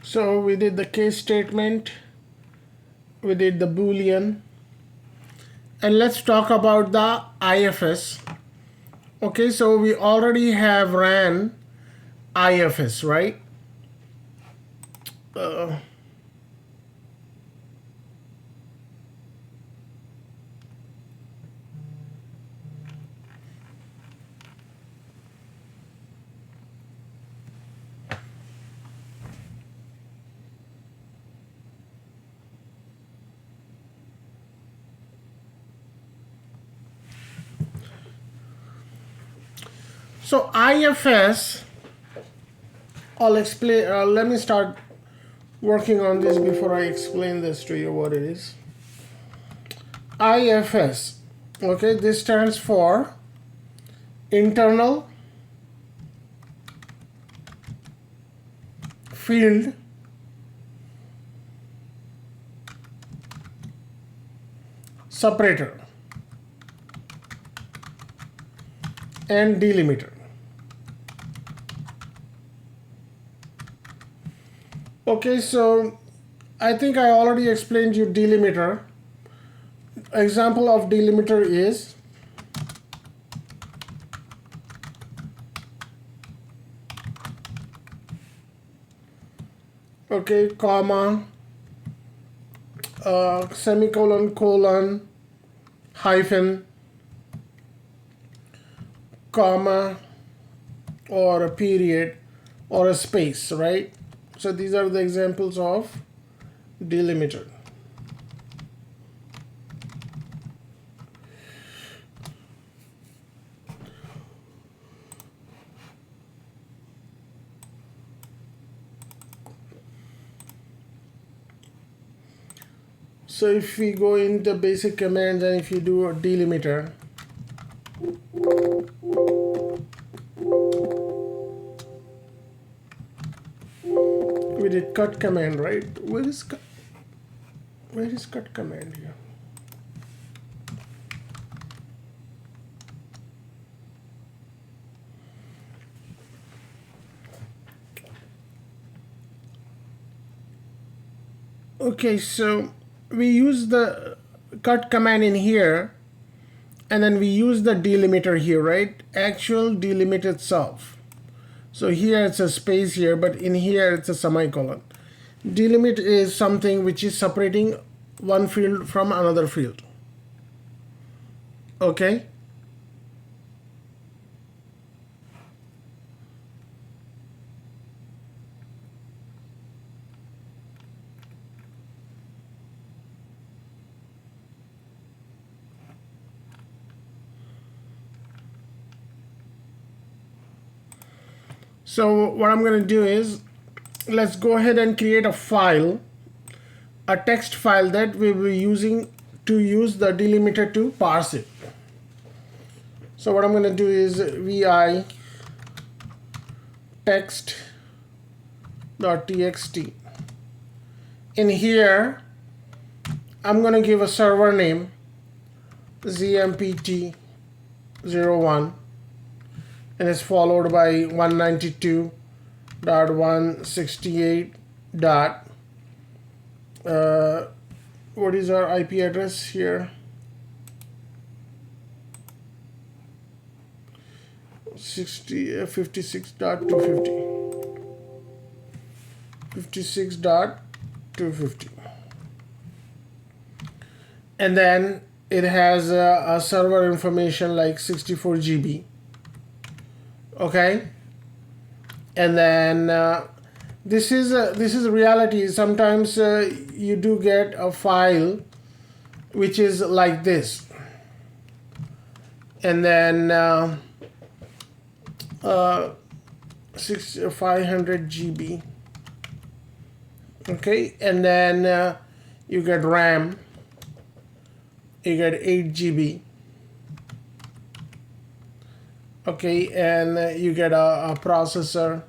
so we did the case statement, we did the Boolean, and let's talk about the IFS. Okay, so we already have ran IFS, right? So IFS, I'll explain, let me start working on this before I explain this to you what it is. IFS, okay, this stands for internal field separator and delimiter. Okay, so I think I already explained you delimiter. Example of delimiter is okay, comma, semicolon, colon, hyphen, comma, or a period, or a space, right? So these are the examples of delimiter. So if we go into basic commands and if you do a delimiter, we did cut command, right? Where is cut command here? Okay, so we use the cut command in here, and then we use the delimiter here, right? Actual delimit itself. So here it's a space here, but in here it's a semicolon. Delimit is something which is separating one field from another field. Okay? So what I'm going to do is, let's go ahead and create a file, a text file that we will be using to use the delimiter to parse it. So what I'm going to do is vi text.txt. In here, I'm going to give a server name zmpt01, and it's followed by 192.168. What is our IP address here? 56.250. 56.250. And then it has a server information like 64 GB. Okay, and then this is reality. Sometimes you do get a file which is like this, and then 500 GB. Okay, and then you get RAM. You get 8 GB. Okay, and you get a processor,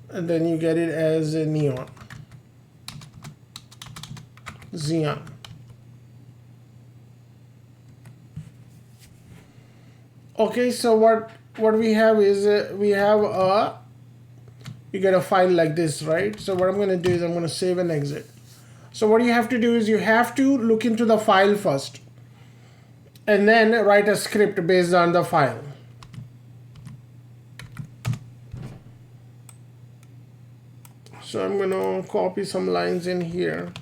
and then you get it as a Xeon. Okay, so what we have is we get a file like this, right? So what I'm going to do is I'm going to save and exit. So what you have to do is you have to look into the file first, and then write a script based on the file. So I'm going to copy some lines in here.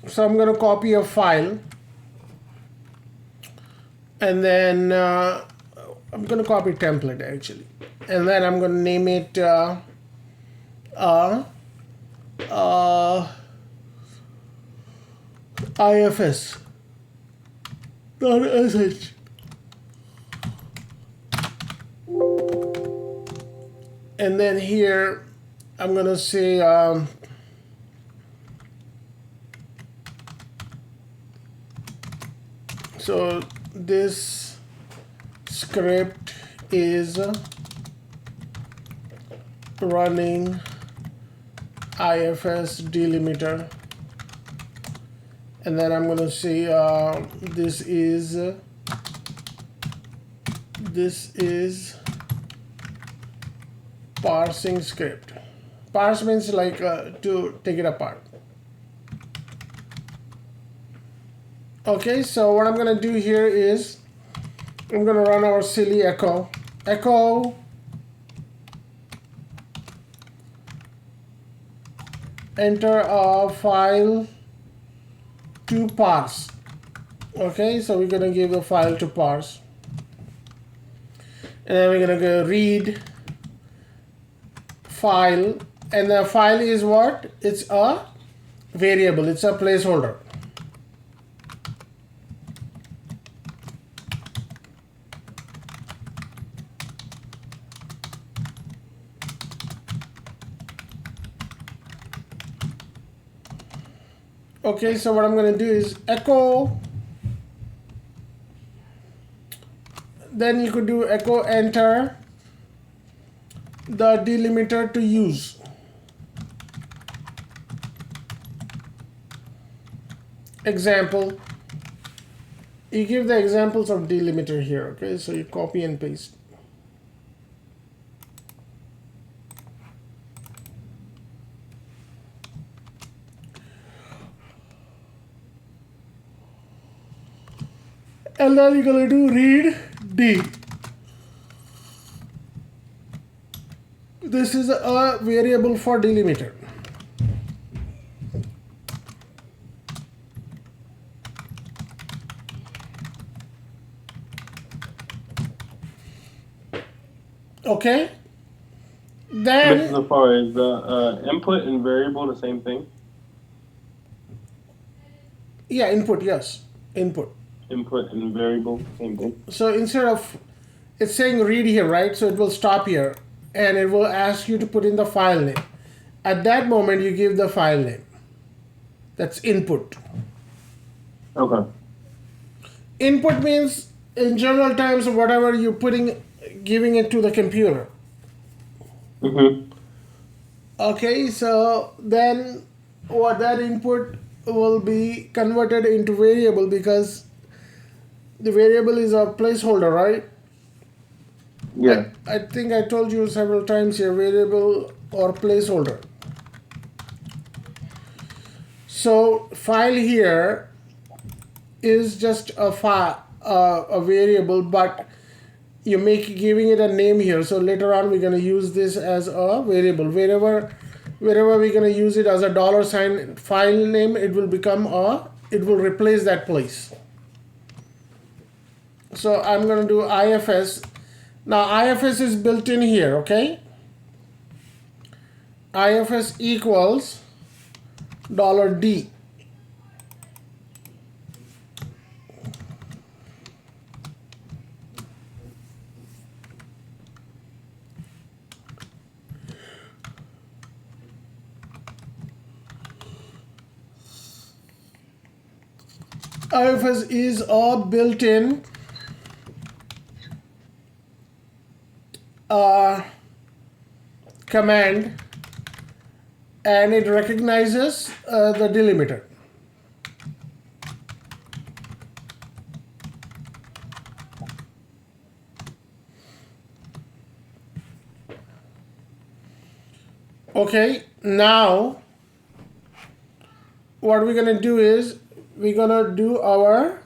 So I'm going to copy a file, and then I'm going to copy template actually, and then I'm going to name it ifs.sh. And then here I'm going to say so this script is running IFS delimiter, and then I'm going to say this is parsing script. Parse means like to take it apart. Okay, so what I'm going to do here is I'm going to run our silly echo enter a file to parse. Okay, so we're going to give the file to parse, and then we're going to go read file, and the file is what? It's a variable, it's a placeholder. Okay, so what I'm going to do is echo, then you could do echo enter the delimiter to use. Example, you give the examples of delimiter here. Okay, so you copy and paste. And then you're going to do read D. This is a variable for delimiter. Okay. Then Mr. Zafar, is the input and variable the same thing? yeah, input, yes, input. Input and variable, same thing. So instead of, it's saying read here, right? So it will stop here and it will ask you to put in the file name. At that moment, you give the file name. That's input. Okay. Input means, in general terms, whatever you're giving it to the computer. Mm-hmm. Okay, so then what that input will be converted into variable, because the variable is a placeholder, right? Yeah. I think I told you several times here, variable or placeholder. So file here is just a file, a variable, but you make giving it a name here. So later on we're going to use this as a variable. Wherever we're going to use it as a $sign file name, it will become it will replace that place. So I'm going to do IFS. Now IFS is built in here, okay? IFS equals $D. IFS is a built-in command, and it recognizes the delimiter. Okay, now what we're gonna do is we're gonna do our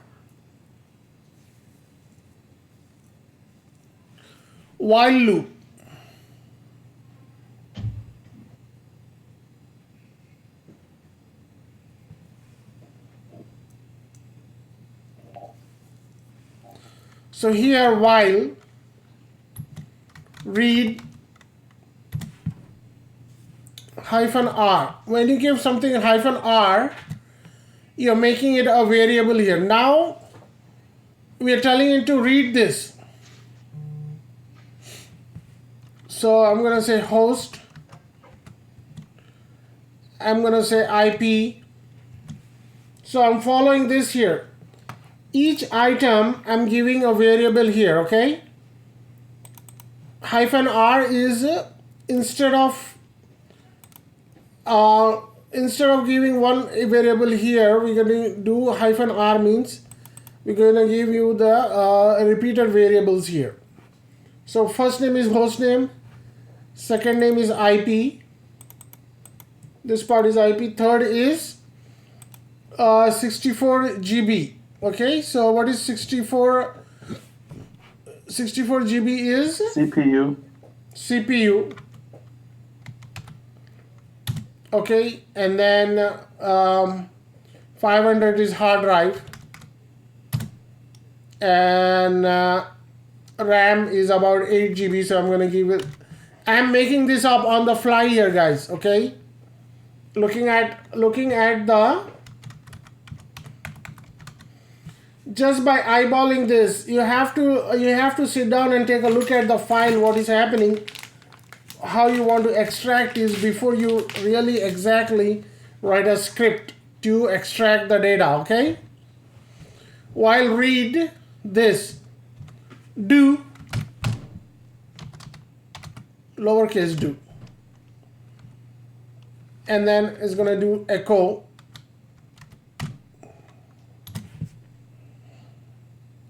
while loop. So here while read -r. When you give something -r, you're making it a variable here. Now we are telling it to read this. So I'm going to say host. I'm going to say IP. So I'm following this here. Each item I'm giving a variable here, okay? -r is instead of giving one variable here, we're going to do -r means we're going to give you the repeated variables here. So first name is host name, second name is IP, this part is IP, third is 64 GB. Okay, so what is 64 GB is CPU. Okay, and then 500 is hard drive, and RAM is about 8 GB. So I'm going to give it, I'm making this up on the fly here, guys. Okay, looking at the, just by eyeballing this, you have to sit down and take a look at the file, what is happening, how you want to extract is before you really exactly write a script to extract the data. Okay, while read this, do lowercase do, and then it's going to do echo.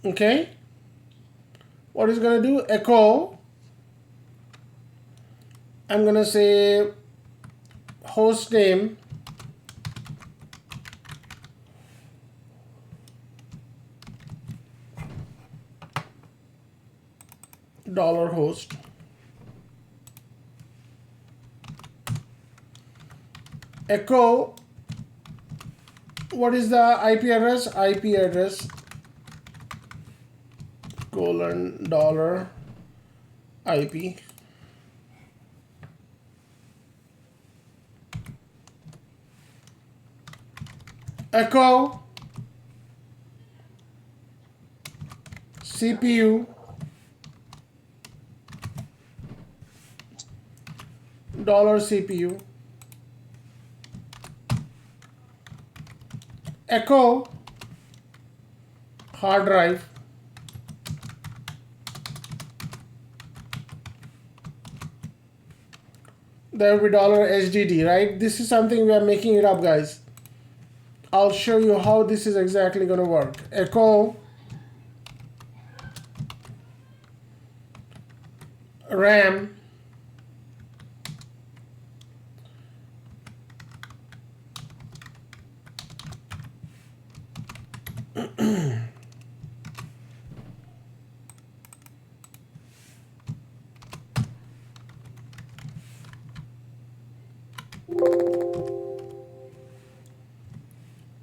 Okay, what is going to do? Echo. I'm going to say host name $host. Echo, what is the IP address? IP address $IP. Echo CPU $CPU. Echo hard drive there will be $HDD, right? This is something we are making it up, guys. I'll show you how this is exactly going to work. Echo RAM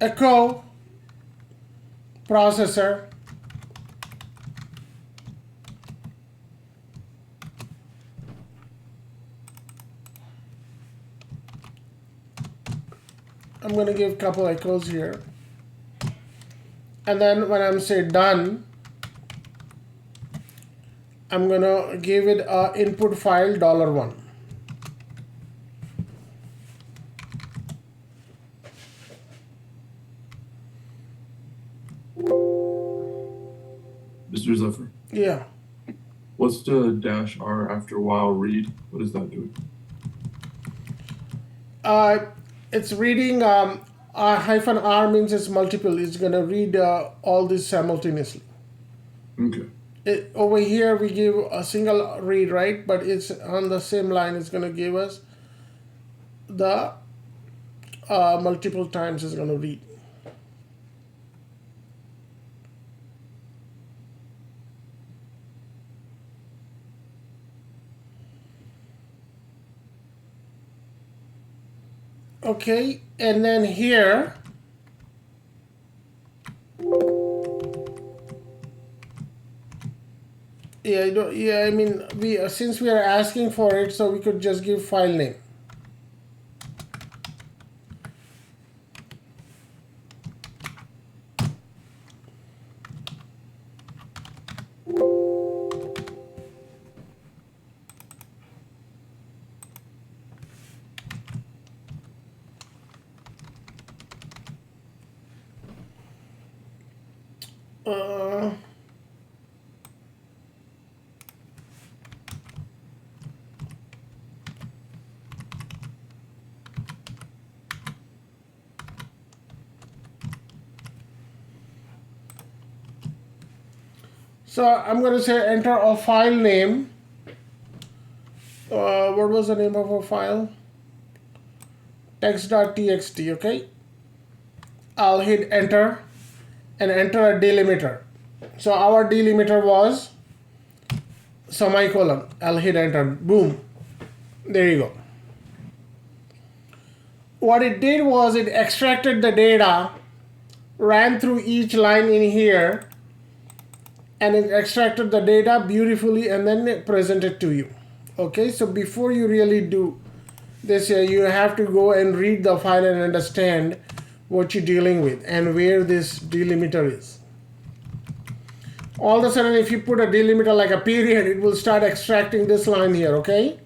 echo processor I'm going to give a couple echoes here, and then when I'm say done, I'm going to give it a input file $1. Mr. Zafar, Yeah. what's the -R after while read? What is that doing? It's reading -R means it's multiple. It's going to read all this simultaneously. Okay. Over here we give a single read, right? But it's on the same line. It's going to give us the multiple times it's going to read. Okay, and then here I mean, we since we are asking for it, so we could just give file name. So I'm going to say enter a file name. What was the name of our file? Text.txt, okay? I'll hit enter and enter a delimiter. So our delimiter was semicolon. I'll hit enter. Boom. There you go. What it did was it extracted the data, ran through each line in here, and it extracted the data beautifully and then it presented to you. Okay, so before you really do this here, you have to go and read the file and understand what you're dealing with and where this delimiter is. All of a sudden, if you put a delimiter like a period, it will start extracting this line here, okay?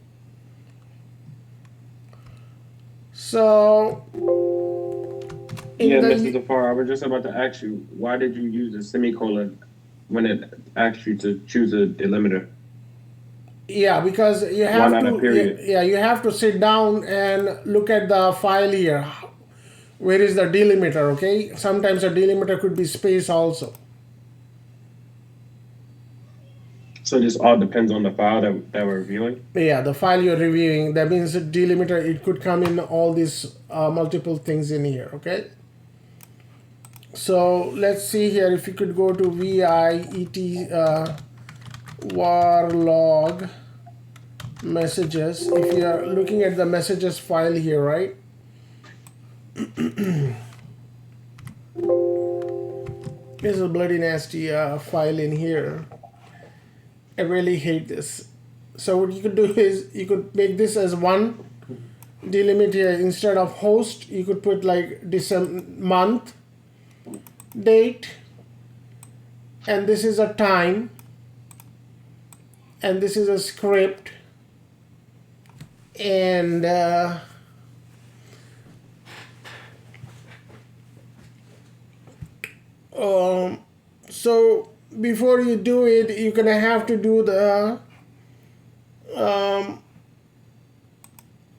So, Yeah, Mr. Zafar, I was just about to ask you, why did you use a semicolon when it asked you to choose a delimiter? yeah, because you have Why not a to, period? yeah, you have to sit down and look at the file here. Where is the delimiter, okay? Sometimes a delimiter could be space also. So this all depends on the file that we're reviewing? Yeah, the file you're reviewing, that means the delimiter, it could come in all these multiple things in here, okay? So let's see here, if you could go to VIET var log messages, if you are looking at the messages file here, right? This is a bloody nasty file in here. I really hate this. So what you could do is you could make this as one delimiter. Instead of host, you could put like December month, date, and this is a time, and this is a script, and so before you do it, you're gonna have to do the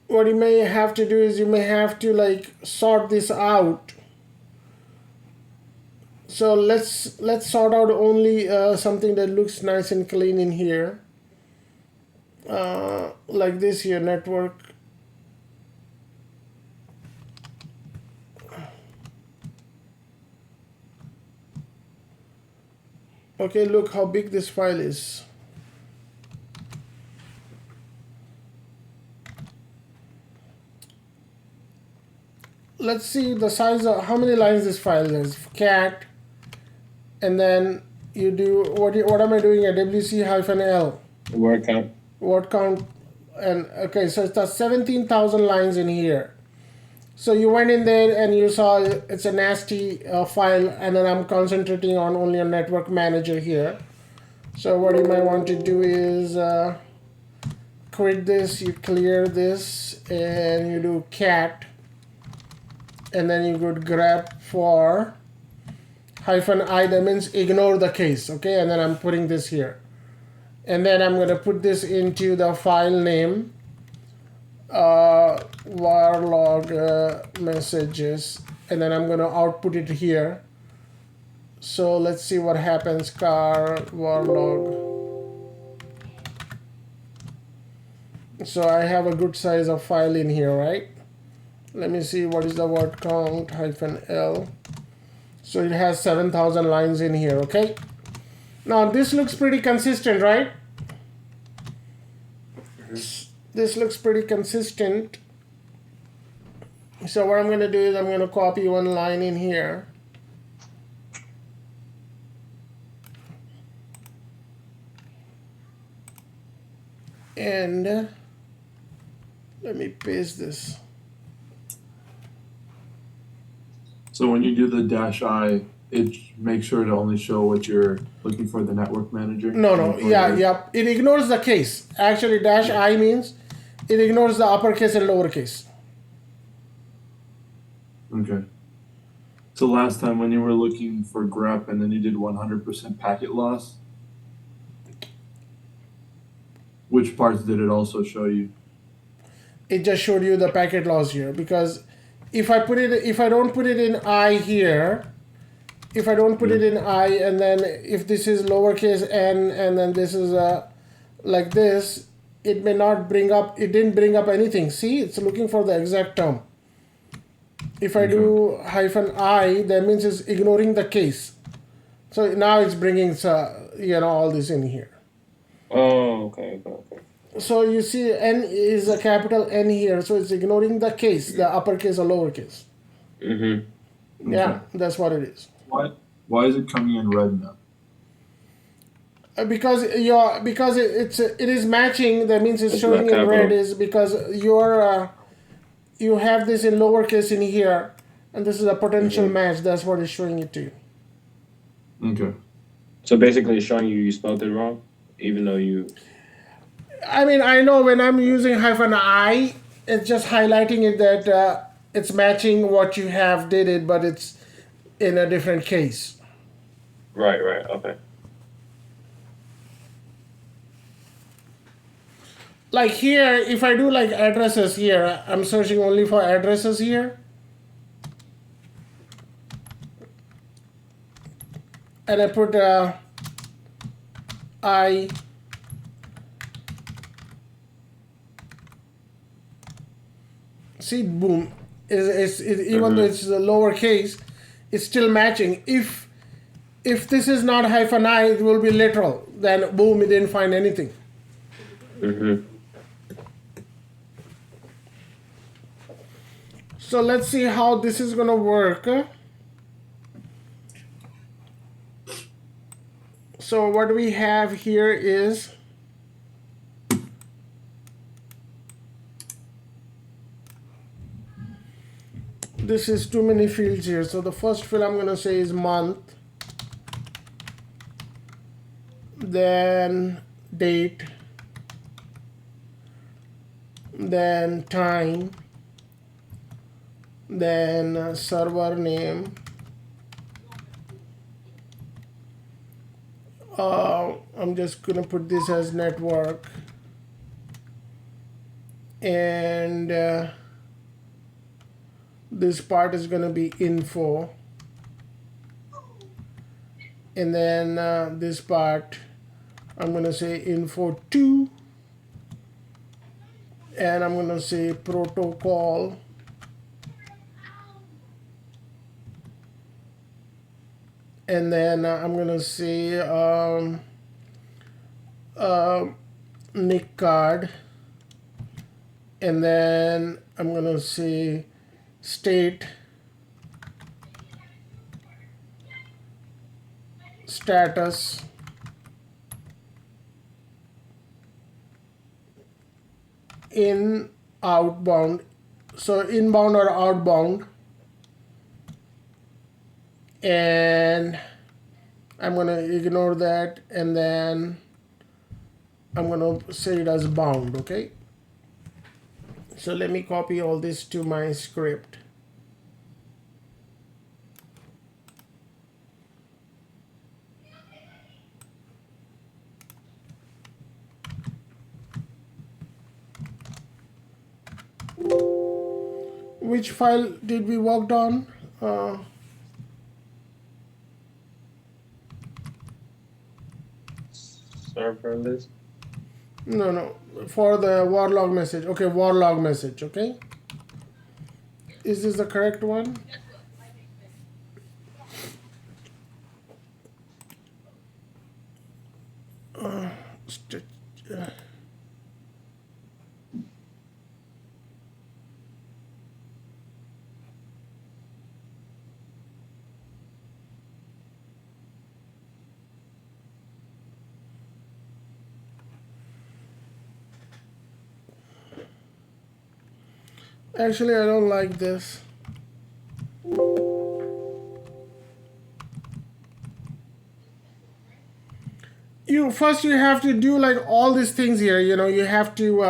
what you may have to do is you may have to like sort this out. So let's sort out only something that looks nice and clean in here. like this here, network. Okay, look how big this file is. Let's see the size of how many lines this file is. Cat, and then you do what am I doing at WC-L? Word count. Word count, and okay, so it's 17,000 lines in here. So you went in there and you saw it's a nasty file, and then I'm concentrating on only a network manager here. So what you might want to do is quit this, you clear this, and you do cat, and then you could grep for -i, that means ignore the case, okay? And then I'm putting this here. And then I'm gonna put this into the file name, varlog messages, and then I'm gonna output it here. So let's see what happens, car varlog. So I have a good size of file in here, right? Let me see what is the word count -L. So it has 7,000 lines in here, okay? Now this looks pretty consistent, right? This looks pretty consistent. So what I'm gonna do is I'm gonna copy one line in here. And let me paste this. So when you do the -i, it makes sure to only show what you're looking for, the network manager? No, yeah. It ignores the case. Actually, -i means it ignores the uppercase and lowercase. Okay. So last time when you were looking for grep and then you did 100% packet loss, which parts did it also show you? It just showed you the packet loss here, because if I don't put it in I here, if I don't put it in I, and then if this is lowercase n and then this is like this, it may not bring up, it didn't bring up anything. See, it's looking for the exact term. If I do -i, that means it's ignoring the case. So now it's bringing all this in here. Oh, okay. So you see n is a capital N here, so it's ignoring the case, the uppercase or lowercase. Mm-hmm. Yeah, that's what it is. Why is it coming in red now? Because it is matching. That means it's showing in red is because you have this in lowercase in here, and this is a potential match. That's what it's showing it to you. Okay. So basically, it's showing you spelled it wrong, even though you. I mean, I know when I'm using -i, it's just highlighting it that it's matching what you have did it, but it's in a different case. Right. Okay. Like here, if I do like addresses here, I'm searching only for addresses here. And I put I. See, boom. Even though it's the lowercase, it's still matching. If this is not -i, it will be literal. Then boom, it didn't find anything. Mm-hmm. So let's see how this is gonna work. So what we have here is this is too many fields here. So the first field I'm gonna say is month, then date, then time, then server name, I'm just gonna put this as network, and this part is gonna be info, and then this part I'm gonna say info 2, and I'm gonna say protocol, and then I'm gonna say NIC card, and then I'm gonna say state, status, in, outbound, so inbound or outbound, and I'm gonna ignore that, and then I'm gonna say it as bound. Okay, so let me copy all this to my script. Which file did we work on? Server list. No, for the war log message. Okay, war log message. Okay, is this the correct one? St- Actually, I don't like this. You have to do like all these things here. You know, you have to.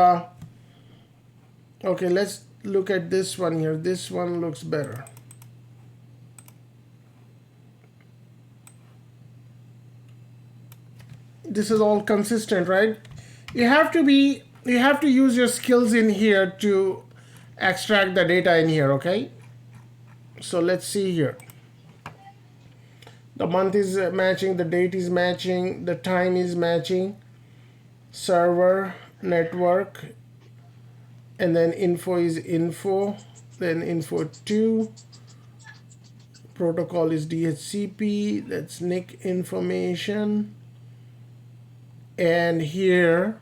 Okay, let's look at this one here. This one looks better. This is all consistent, right? You have to use your skills in here to extract the data in here. Okay, so let's see here. The month is matching, the date is matching, the time is matching, server, network, and then info is info, then info 2, protocol is DHCP, that's NIC information, and here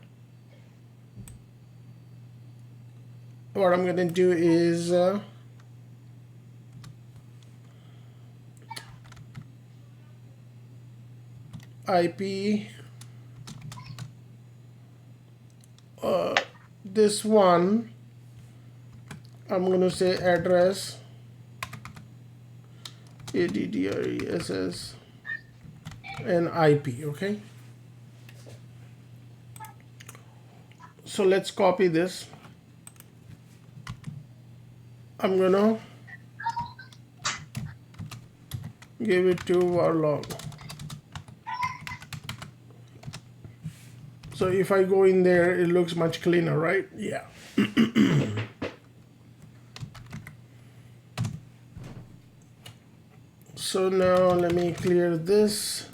what I'm gonna do is IP, this one I'm gonna say address, address, and IP. Okay, so let's copy this. I'm gonna give it to war log. So if I go in there, it looks much cleaner, right? Yeah. So now let me clear this.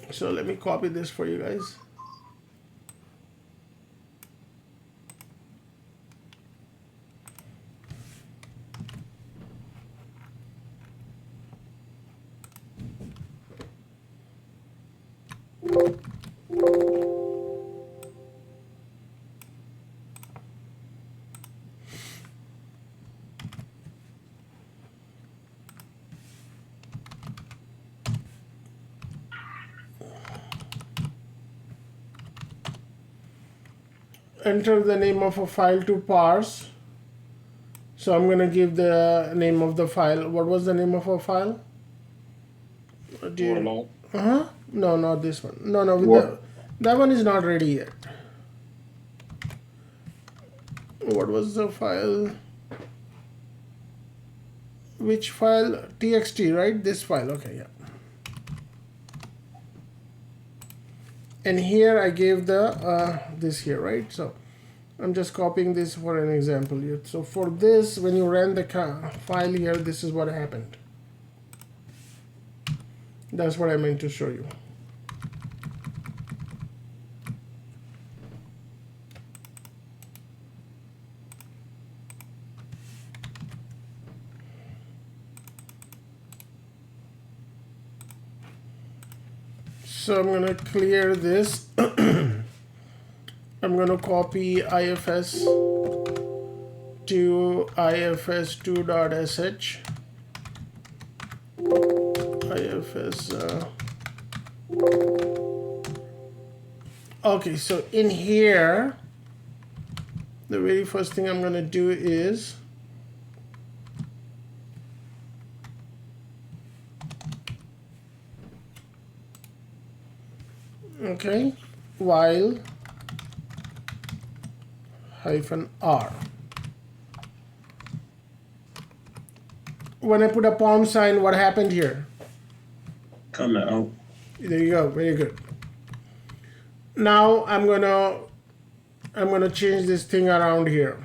So let me copy this for you guys. Enter the name of a file to parse. So I'm gonna give the name of the file. What was the name of a file? No, not this one. No, that one is not ready yet. What was the file? Which file? TXT, right? This file. Okay, yeah. And here I gave the this here, right? So I'm just copying this for an example here. So for this, when you ran the file here, this is what happened. That's what I meant to show you. So I'm gonna clear this. I'm gonna copy IFS to ifs2.sh. IFS. Okay, so in here, the very first thing I'm gonna do is okay, while -r. When I put a pound sign, what happened here? Come out. There you go, very good. Now I'm gonna change this thing around here.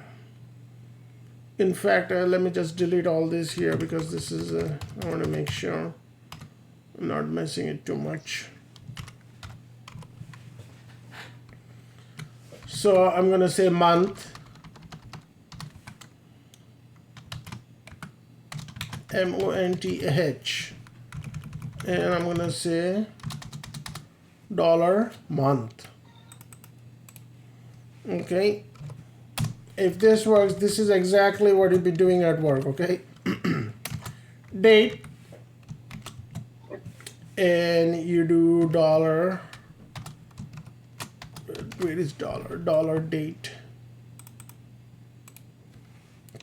In fact, let me just delete all this here because this is I want to make sure I'm not messing it too much. So I'm gonna say month, month, and I'm gonna say $month. Okay, if this works, this is exactly what you'll be doing at work. Okay, date, and you do dollar. Where is dollar date?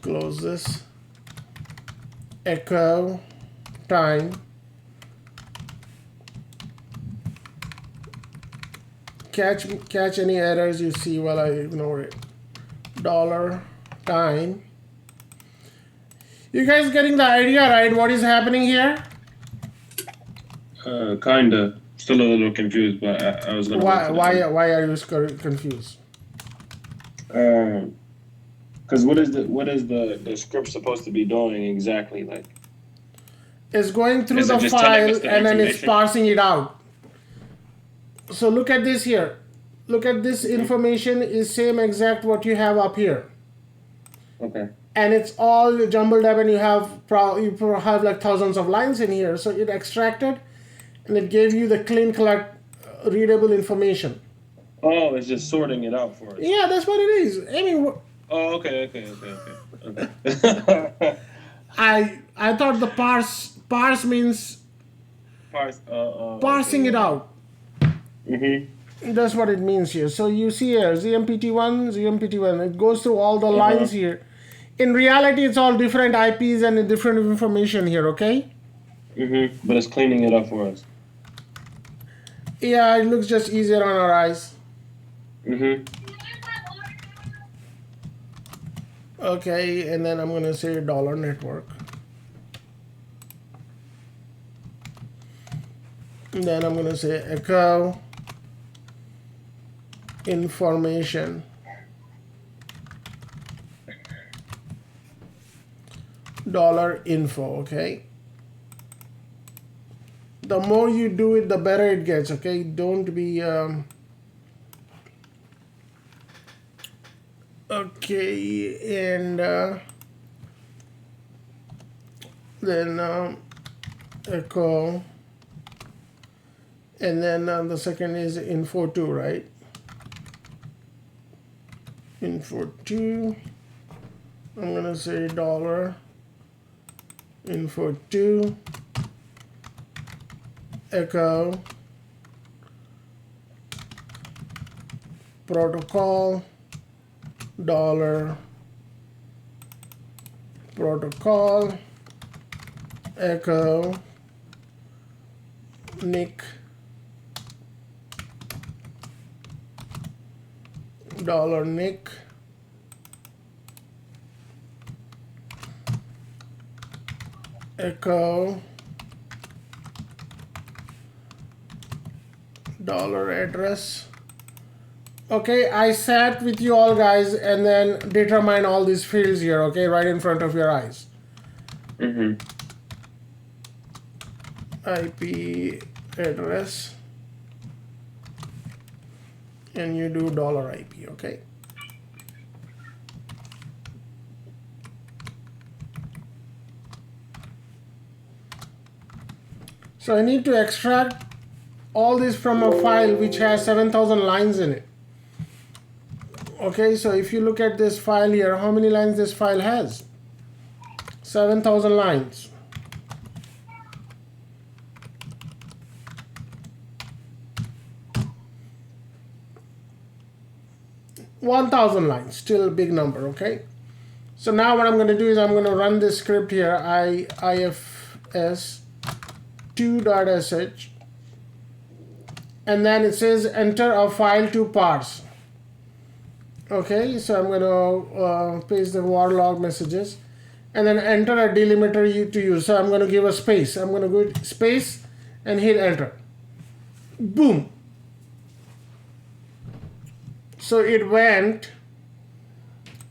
Close this. Echo time. Catch any errors you see while I ignore it. Dollar time. You guys getting the idea, right? What is happening here? Kinda. Still a little confused, but I was gonna. Why are you confused? Because what is the script supposed to be doing exactly? Like, It's going through Is it the just telling file us the and then it's information? parsing it out. So look at this here. Look at this information is same exact what you have up here. okay. And it's all jumbled up, and you have like thousands of lines in here. So it extracted, and it gave you the clean, readable information. Oh, it's just sorting it out for us. Yeah, that's what it is. I mean, Oh, okay. I thought the parse means parsing it out. Mm-hmm. That's what it means here. So you see here, ZMPT1. It goes through all the lines here. In reality, it's all different IPs and different information here, okay? Mm-hmm. But it's cleaning it up for us. Yeah, it looks just easier on our eyes. Mm-hmm. Okay, and then I'm gonna say dollar network. And then I'm gonna say echo information. $info, okay? The more you do it, the better it gets, okay? Don't be okay, and then echo, and then the second is info2, right? Info2. I'm gonna say dollar info2 echo protocol dollar protocol echo nick dollar nick echo dollar address. Okay, I sat with you all guys and then determine all these fields here, okay, right in front of your eyes. Mm-hmm. IP address, and you do dollar $IP, okay? So I need to extract all this from a file which has 7,000 lines in it. Okay, so if you look at this file here, how many lines this file has? 7,000 lines. $1,000 lines, still a big number, okay? So now what I'm going to do is I'm going to run this script here, ifs2.sh, and then it says enter a file to parse. Okay, so I'm going to paste the var log messages, and then enter a delimiter to use. So I'm going to give a space. I'm going to go space and hit enter. Boom. So it went.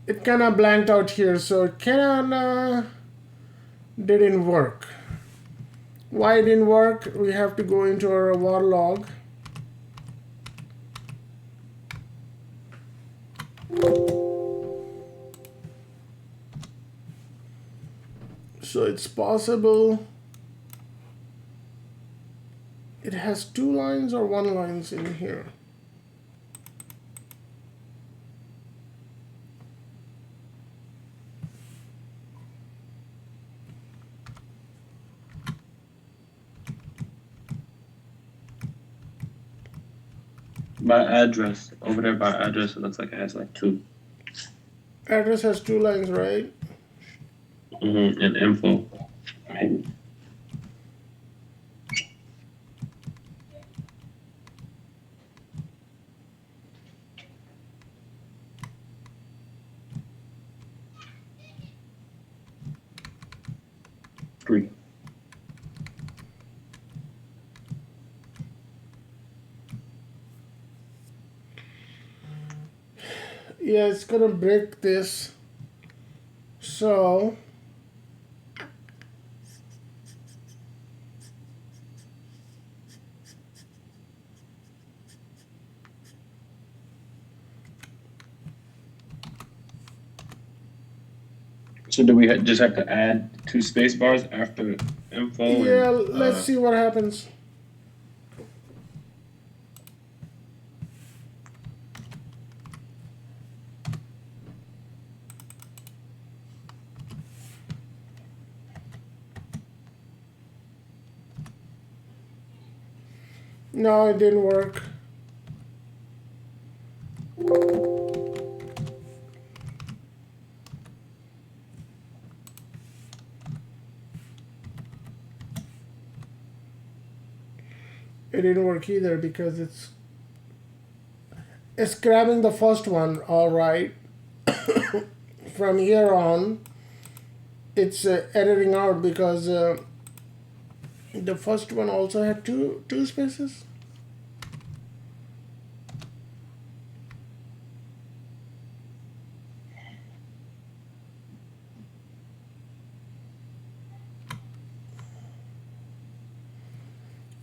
It kind of blanked out here, so it kind of didn't work. Why it didn't work? We have to go into our var log. So it's possible it has 2 lines or 1 lines in here. By address, over there by address, it looks like it has like 2. Address has 2 lines, right? And info. Maybe. Three. Yeah, it's gonna break this. So So do we just have to add 2 space bars after info? yeah, and, let's see what happens. No, it didn't work. It didn't work either because it's grabbing the first one, all right. From here on, it's editing out because the first one also had two spaces.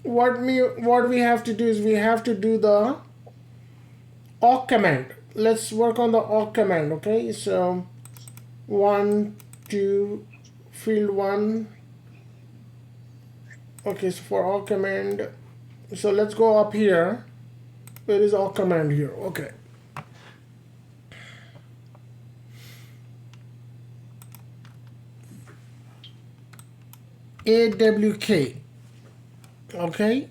What we have to do is we have to do the awk command. Let's work on the awk command, okay? So 1, 2, field 1. Okay, so for awk command, so let's go up here. Where is awk command here? Okay. AWK. Okay.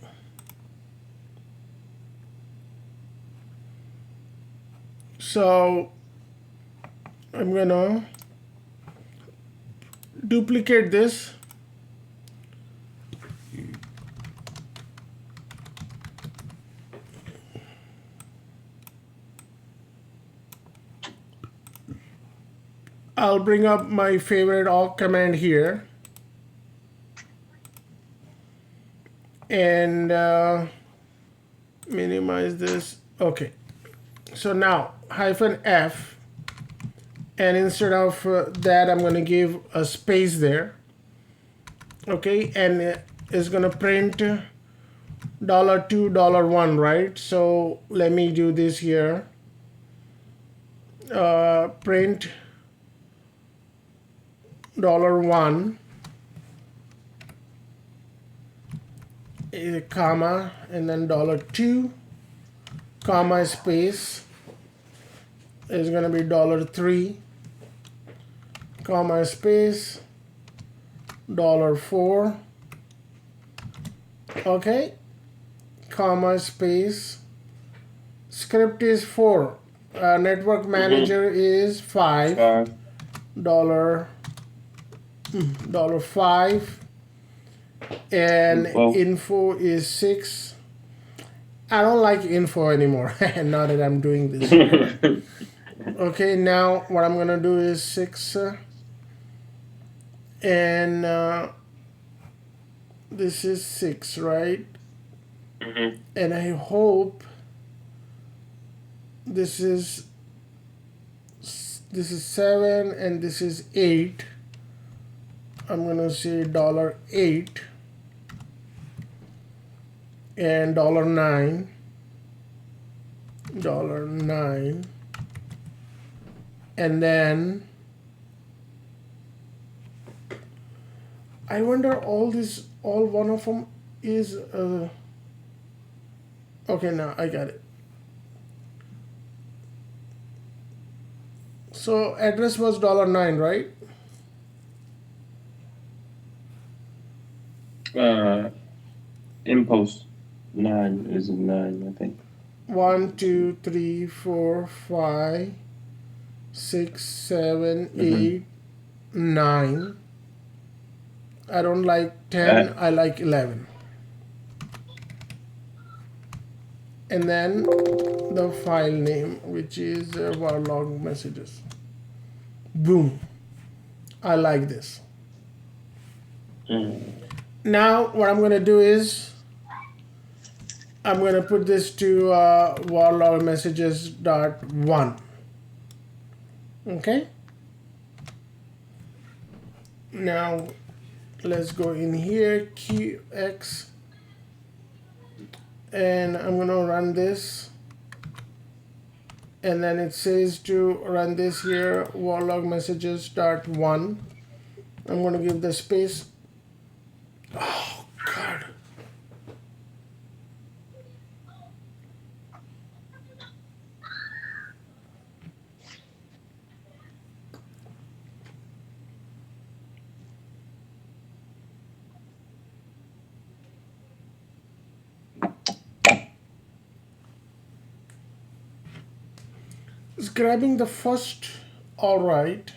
So I'm gonna duplicate this. I'll bring up my favorite awk command here. And minimize this. Okay, so now -F, and instead of that I'm going to give a space there. Okay, and it's going to print $2, $1, right? So let me do this here. Print $1. comma, and then $2, comma space is gonna be $3, comma space $4, okay, comma space, script is 4, network manager is $5, $5, and info is 6. I don't like info anymore now that I'm doing this. Okay, now what I'm gonna do is 6, and this is 6, right? And I hope this is 7 and this is 8. I'm gonna say $8 and $9, and then I wonder all one of them is okay, now I got it. So address was $9, right? Impost 9 is 9, I think. 1, 2, 3, 4, 5, 6, 7, 8, 9. I don't like 10, I like 11. And then the file name, which is varlog messages. Boom. I like this. Now what I'm going to do is I'm going to put this to varlog messages.1. Okay. Now let's go in here, QX, and I'm going to run this. And then it says to run this here, varlog messages.1. I'm going to give the space. Oh, God. It's grabbing the first, all right.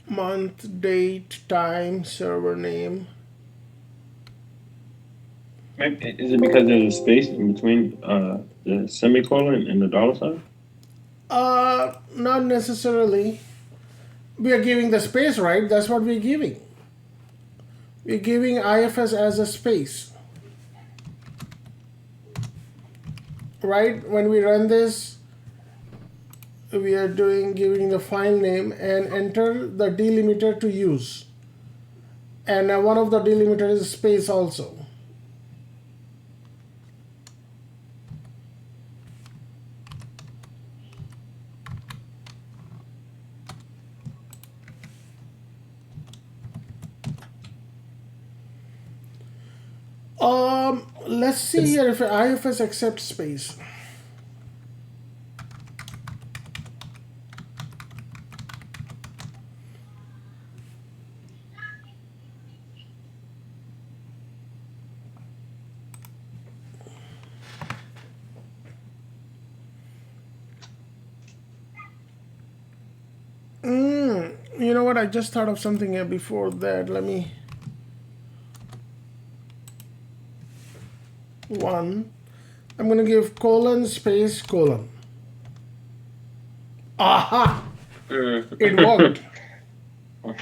Month, date, time, server name. Is it because there's a space in between the semicolon and the $sign? Not necessarily. We are giving the space, right? That's what we're giving. We're giving IFS as a space. Right? When we run this, we are giving the file name and enter the delimiter to use. And one of the delimiter is space also. Let's see here if IFS accepts space. You know what? I just thought of something here before that. Let me. 1. I'm going to give colon space colon. Aha! It worked. All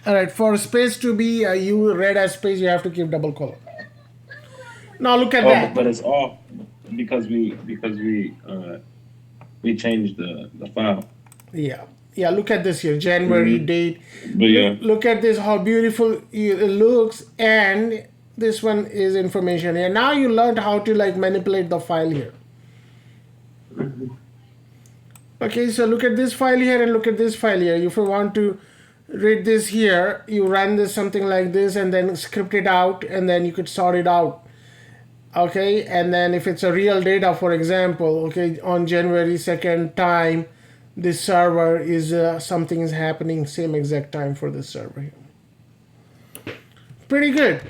right. For space to be you read as space, you have to give double colon. Now look at that. But it's off because we changed the file. Yeah. Yeah, look at this here, January date. But yeah, Look at this, how beautiful it looks, and this one is information here. Now you learned how to like manipulate the file here. Okay, so look at this file here and look at this file here. If you want to read this here, you run this something like this and then script it out, and then you could sort it out. Okay, and then if it's a real data, for example, okay, on January 2nd time, this server is something is happening same exact time for this server here. Pretty good.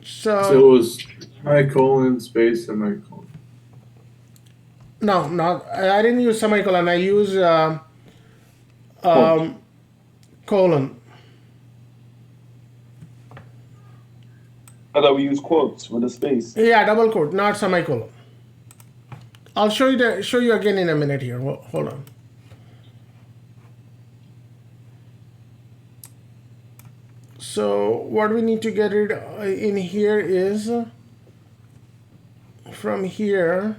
So it was semicolon, space, semicolon. No, I didn't use semicolon. I use colon. I thought we use quotes with a space. Yeah, double quote, not semicolon. I'll show you again in a minute here. Hold on. So what we need to get rid in here is from here.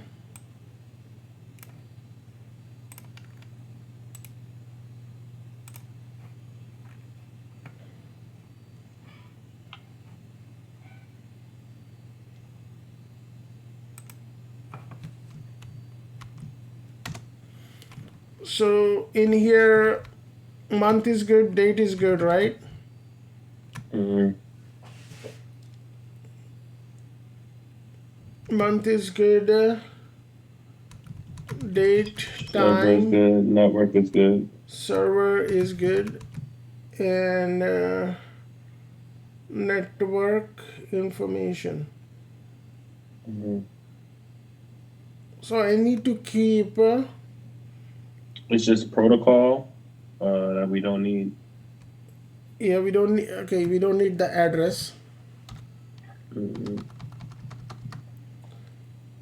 So in here, month is good, date is good, right? Mm-hmm. Month is good, date, Server is time, good. Network is good. server is good, and network information. Mm-hmm. So I need to keep. It's just protocol that we don't need. Yeah, we don't need. Okay, we don't need the address, Mm-hmm.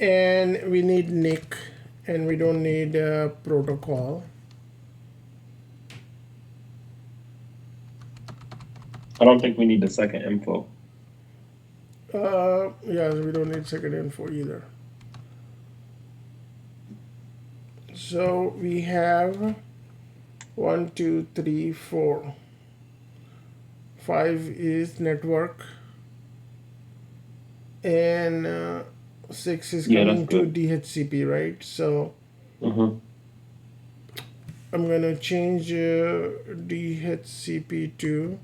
and we need NIC, and we don't need protocol. I don't think we need the second info. Yeah, we don't need second info either. So we have 1, 2, 3, 4. 5 is network, and 6 is Yeah, coming that's to good. DHCP, right? So Mm-hmm. I'm gonna change DHCP to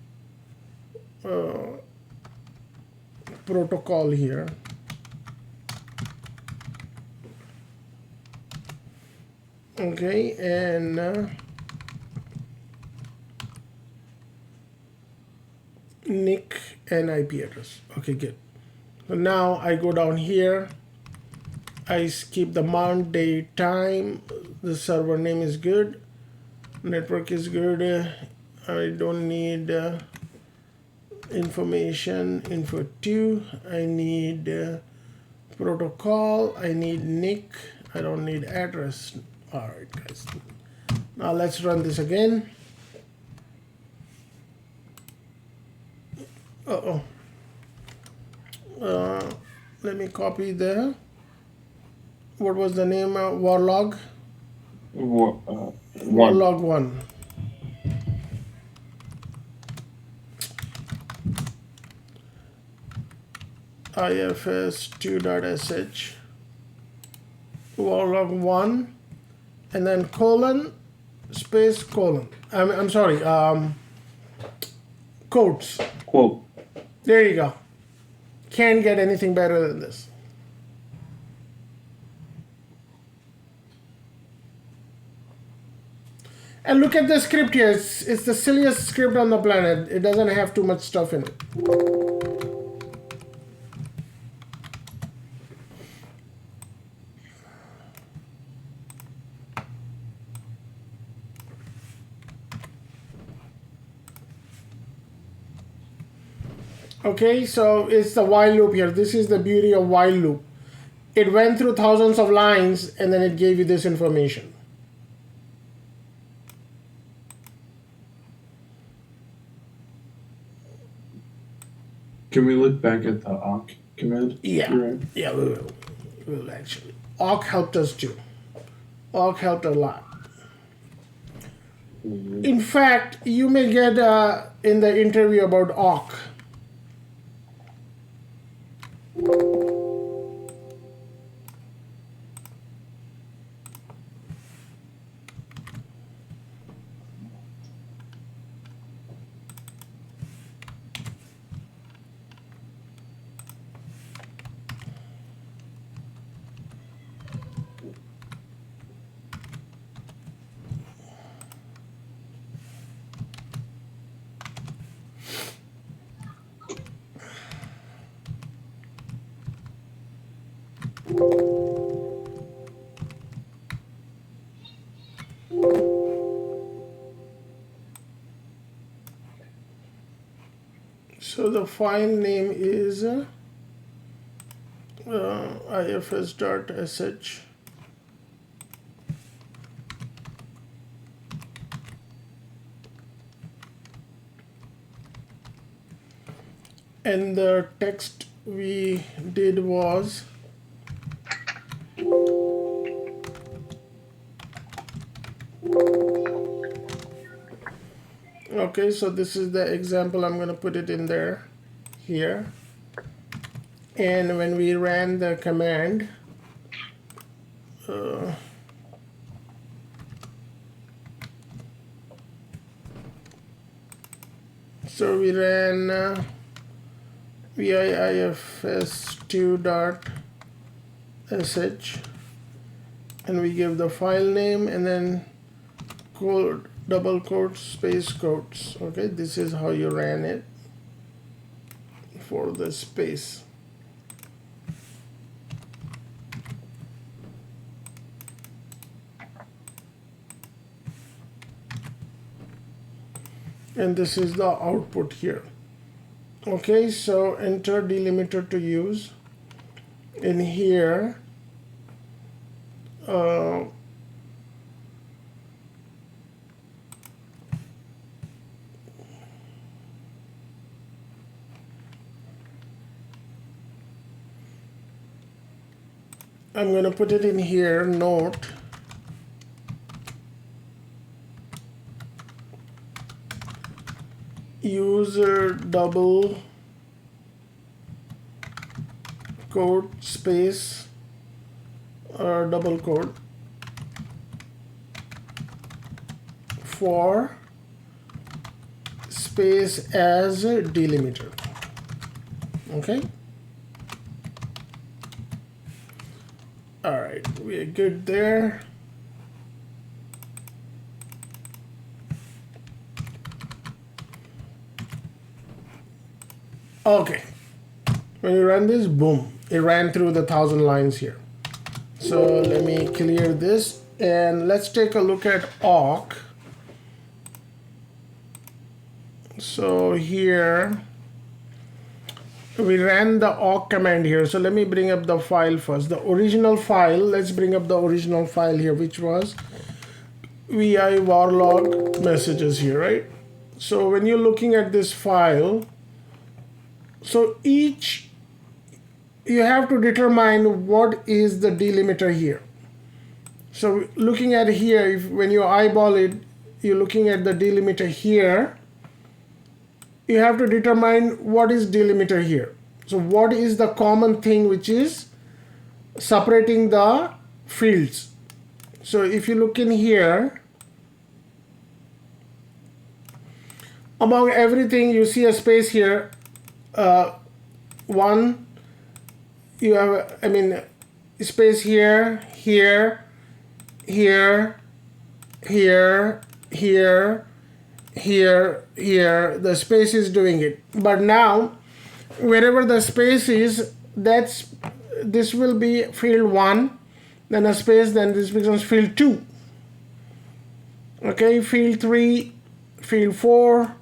protocol here. Okay, and NIC and IP address. Okay, good. So now I go down here. I skip the month, date, time. The server name is good. Network is good. I don't need information, info 2. I need protocol. I need NIC. I don't need address. All right, guys. Now let's run this again. Let me copy the, what was the name? Warlog? One. Warlog 1. ifs2.sh. Warlog 1. And then colon, space, colon. I'm sorry, quotes. Quote. There you go. Can't get anything better than this. And look at the script here. It's the silliest script on the planet. It doesn't have too much stuff in it. Okay, so it's the while loop here. This is the beauty of while loop. It went through thousands of lines and then it gave you this information. Can we look back at the awk command? Yeah, Right. yeah, we will actually. Awk helped us too. Awk helped a lot. In fact, you may get in the interview about awk. So the file name is ifs.sh. And the text we did was okay, so this is the example. I'm going to put it in there here. And when we ran the command, so we ran VIIFS2.sh and we give the file name and then quote, double quotes, space quotes. Okay, this is how you ran it for the space. And this is the output here. Okay, so enter delimiter to use. In here, I'm going to put it in here, note. User double quote space or double quote for space as a delimiter. Okay. All right, we are good there. Okay, when you run this, boom, it ran through the 1,000 lines here. So let me clear this and let's take a look at awk. So here we ran the awk command here. So let me bring up the file first. The original file, let's bring up the original file here, which was vi varlog messages here, right? So when you're looking at this file, so each, you have to determine what is the delimiter here. So looking at here, if when you eyeball it, you're looking at the delimiter here, you have to determine what is delimiter here. So what is the common thing which is separating the fields? So if you look in here, among everything you see a space here. One, you have, I mean, space here, here, here, here, here, here, here. The space is doing it. But now, wherever the space is, this will be field 1, then a space, then this becomes field 2. Okay, field 3, field 4,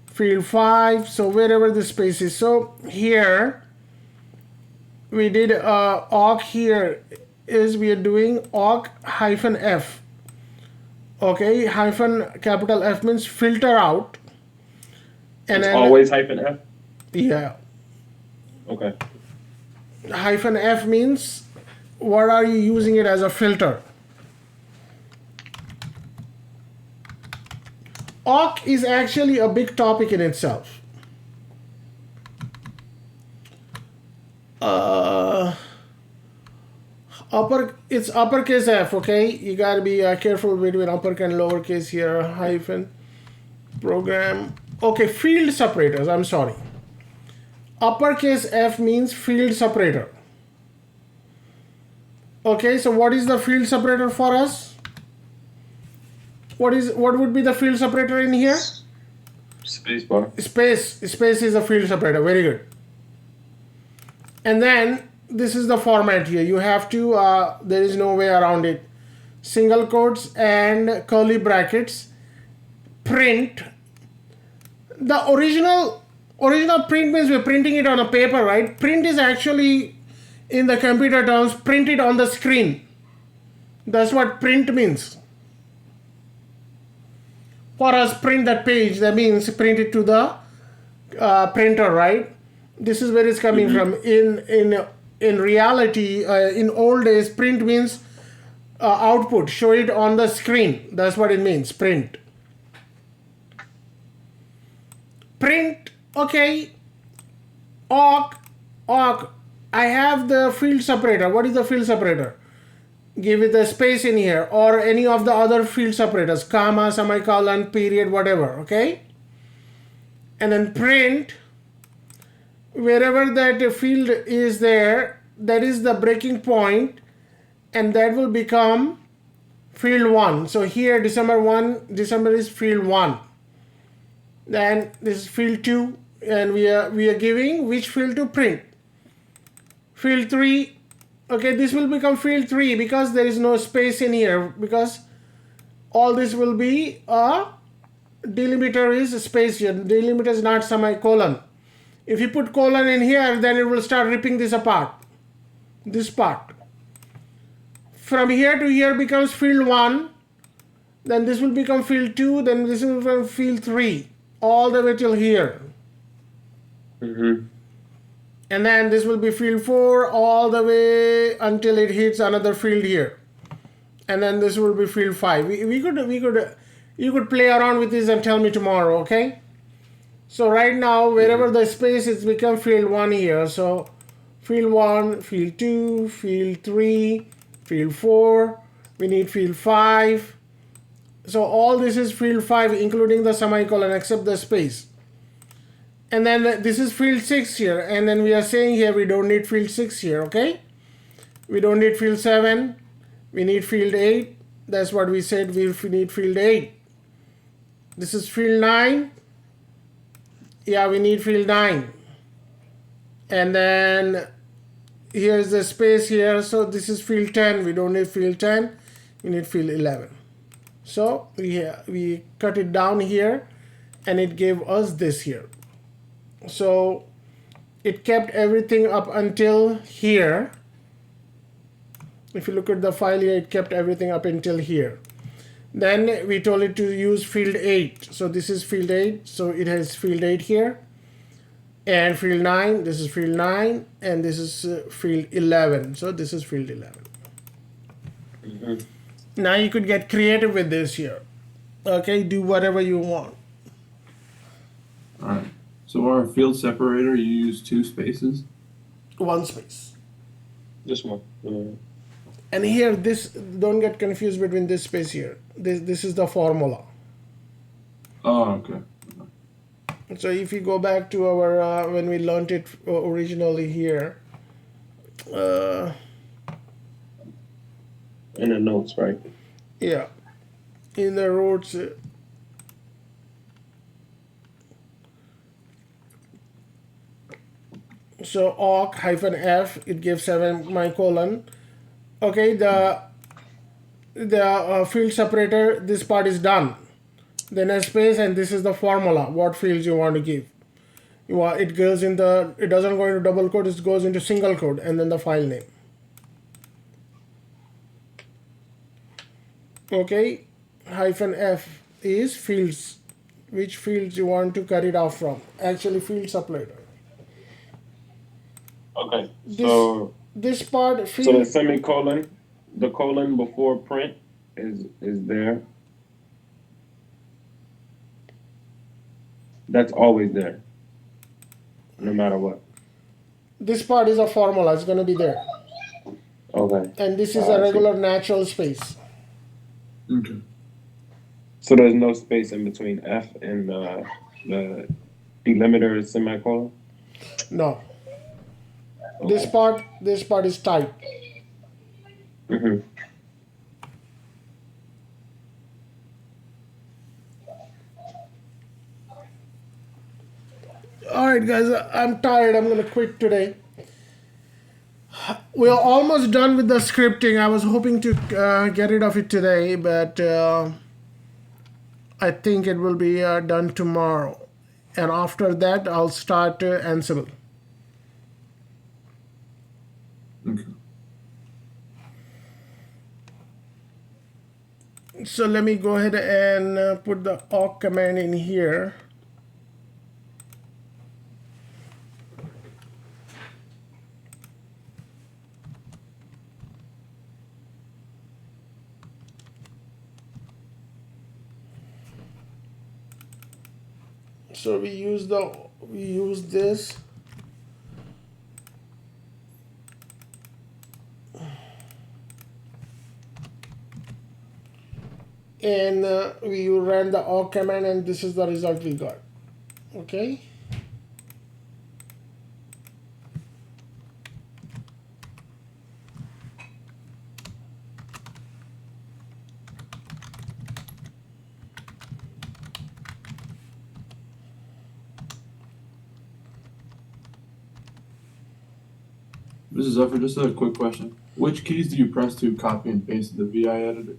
field 5, so wherever the space is. So here we did awk here is we are doing awk -f. Okay, capital F means filter out. And it's then, always -f? Yeah. Okay. -f means what are you using it as a filter? awk is actually a big topic in itself. It's uppercase F, okay? You gotta be careful between uppercase and lowercase here, hyphen, program. Okay, field separators, I'm sorry. Uppercase F means field separator. Okay, so what is the field separator for us? What would be the field separator in here? Spacebar. Space is a field separator. Very good. And then this is the format here. You have to, there is no way around it. Single quotes and curly brackets. Print. The original print means we're printing it on a paper, right? Print is actually, in the computer terms, print it on the screen. That's what print means. For us, print that page, that means print it to the printer, right? This is where it's coming from. In reality, in old days, print means output, show it on the screen. That's what it means, print. Print, okay. Awk. I have the field separator. What is the field separator? Give it the space in here, or any of the other field separators, comma, semicolon, period, whatever, okay? And then print, wherever that field is there, that is the breaking point, and that will become field 1. So here, December is field 1. Then this is field 2, and we are giving which field to print? Field 3. Okay, this will become field 3 because there is no space in here, because all this will be a delimiter is space here. Delimiter is not semicolon. If you put colon in here, then it will start ripping this apart. This part. From here to here becomes field 1. Then this will become field 2. Then this will become field 3. All the way till here. And then this will be field 4 all the way until it hits another field here. And then this will be field 5. You could play around with this and tell me tomorrow, okay? So right now, wherever the space is become field 1 here. So field 1, field 2, field 3, field 4. We need field 5. So all this is field 5, including the semicolon, except the space. And then this is field 6 here. And then we are saying here we don't need field 6 here, okay? We don't need field 7. We need field 8. That's what we said, we need field 8. This is field 9. Yeah, we need field 9. And then here's the space here. So this is field 10. We don't need field 10. We need field 11. So we cut it down here, and it gave us this here. So it kept everything up until here. If you look at the file here, it kept everything up until here. Then we told it to use field 8. So this is field 8. So it has field 8 here. And field 9. This is field 9. And this is field 11. So this is field 11. Now you could get creative with this here. Okay, do whatever you want. All right. So our field separator, you use 2 spaces? 1 space. This one. And here, this, don't get confused between this space here. This is the formula. Oh, okay. So if you go back to our, when we learned it originally here. In the notes, right? Yeah. In the notes. So awk -f, it gives 7::. Okay, the field separator, this part is done. Then a space, and this is the formula, what fields you want to give. It goes in the, it doesn't go into double quote, it goes into single quote, and then the file name. Okay, -f is fields, which fields you want to cut it off from. Actually, field separator. Okay. This part field. So the semicolon, the colon before print is there. That's always there, no matter what. This part is a formula. It's going to be there. Okay. And this is I a see. regular natural space. Okay. So there's no space in between F and the delimiter semicolon? No. Okay. This part is type. Mm-hmm. All right, guys, I'm tired. I'm going to quit today. We're almost done with the scripting. I was hoping to get rid of it today, but I think it will be done tomorrow. And after that, I'll start Ansible. Okay. So let me go ahead and put the awk command in here. So we use this. And we ran the awk command, and this is the result we got. Okay. Mrs. Zephyr, just a quick question. Which keys do you press to copy and paste the VI editor?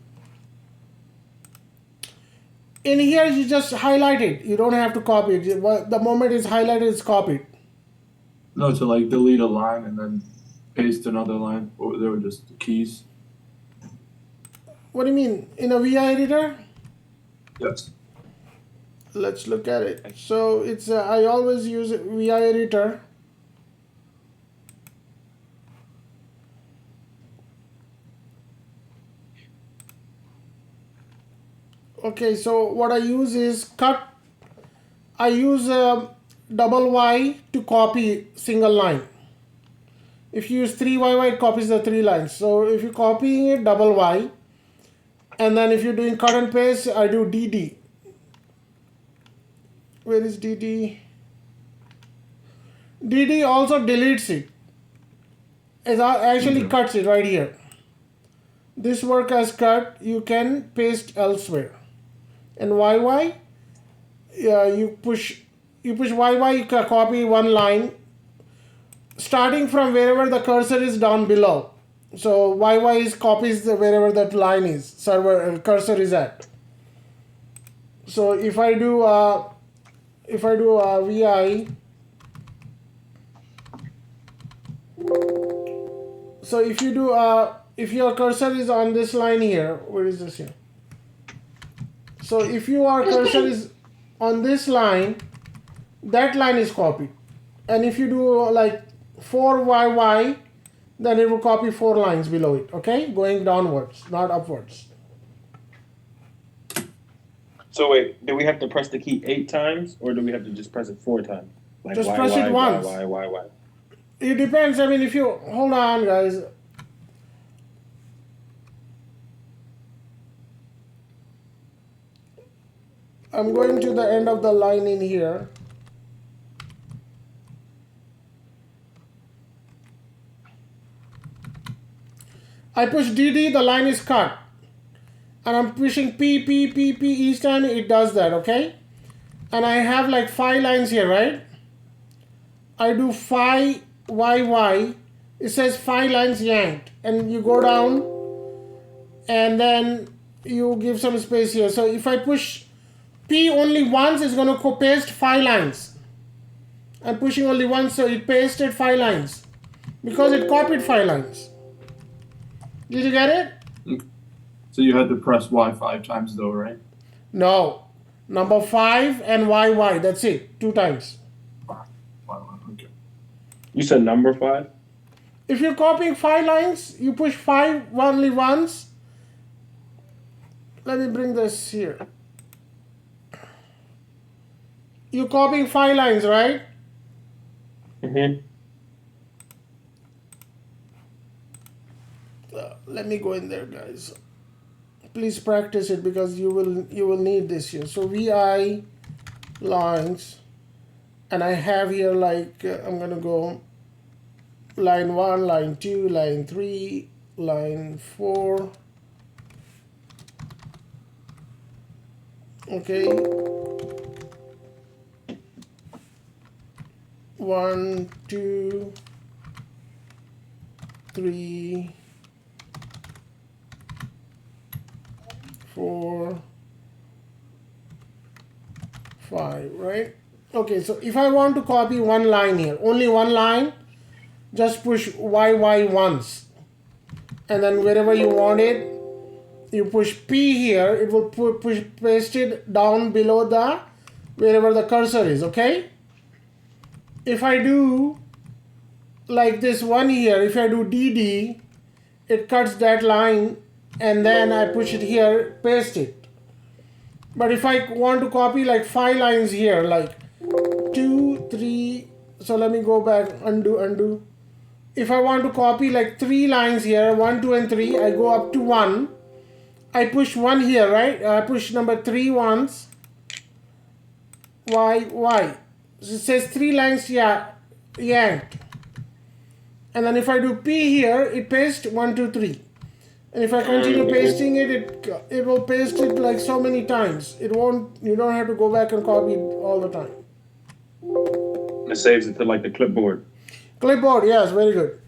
In here, you just highlight it. You don't have to copy it. The moment it's highlighted, it's copied. No, to like delete a line and then paste another line. Or they were just keys. What do you mean? In a VI editor? Yes. Let's look at it. So it's I always use VI editor. Okay, so what I use is cut. I use double Y to copy single line. If you use 3YY, it copies the 3 lines. So if you're copying it, double Y. And then if you're doing cut and paste, I do DD. Where is DD? DD also deletes it. It actually cuts it right here. This work as cut, you can paste elsewhere. And YY, you push YY, you can copy one line starting from wherever the cursor is down below. So YY copies wherever that line is, server cursor is at. So if I do VI, so if you do if your cursor is on this line here, where is this here? So if your cursor is on this line, that line is copied. And if you do like 4YY, then it will copy 4 lines below it, okay? Going downwards, not upwards. So wait, do we have to press the key 8 times, or do we have to just press it 4 times? Like Just press it once. Y. It depends. I mean, if you hold on, guys. I'm going to the end of the line in here. I push DD, the line is cut. And I'm pushing P each time it does that, okay? And I have like 5 lines here, right? I do 5 YY. It says 5 lines yanked. And you go down and then you give some space here. So if I push P only once, it's going to paste 5 lines. I'm pushing only once, so it pasted 5 lines. Because it copied 5 lines. Did you get it? Okay. So you had to press Y 5 times though, right? No. Number 5 and YY. That's it. 2 times. Okay. You said number 5? If you're copying 5 lines, you push 5 only once. Let me bring this here. You're copying 5 lines, right? Mm-hmm. Let me go in there, guys. Please practice it because you will need this here. So vi lines, and I have here like I'm gonna go line 1, line 2, line 3, line 4. Okay, 1, 2, 3, 4, 5, right? Okay, so if I want to copy one line here, only one line, just push YY once. And then wherever you want it, you push P here, it will push paste it down below the, wherever the cursor is, okay? If I do like this one here, if I do DD, it cuts that line and then I push it here, paste it. But if I want to copy like 5 lines here, like 2, 3, so let me go back, undo. If I want to copy like 3 lines here, 1, 2, and 3, I go up to 1. I push 1 here, right? I push number 3 once. Y. So it says 3 lines, yeah, yanked. And then if I do P here, it pastes 1, 2, 3. And if I continue pasting it, it will paste it like so many times. It won't. You don't have to go back and copy it all the time. It saves it to like the clipboard. Clipboard, yes, very good.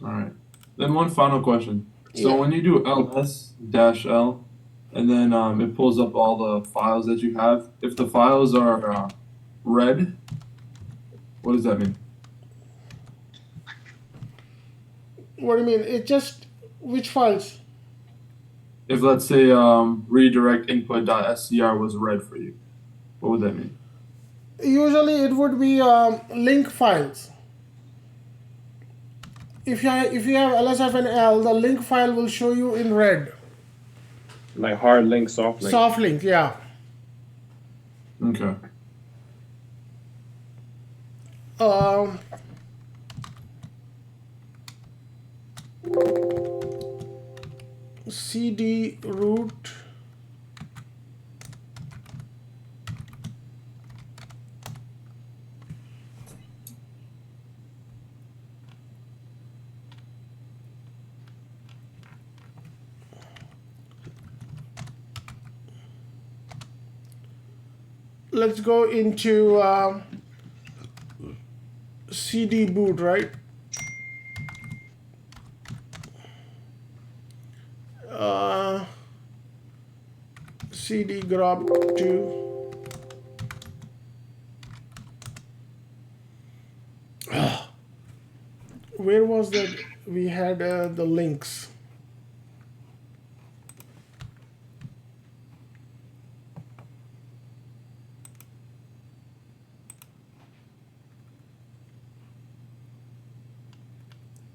All right. Then one final question. So Yeah. when you do ls-l, and then it pulls up all the files that you have, if the files are red, what does that mean? What do you mean? It just, which files? If let's say redirect input.scr was red for you, what would that mean? Usually it would be link files. If you have ls-l, the link file will show you in red. Like hard link, soft link. Soft link, yeah. Okay. CD root. Let's go into CD boot, right? CD grab 2. Where was that? We had the links.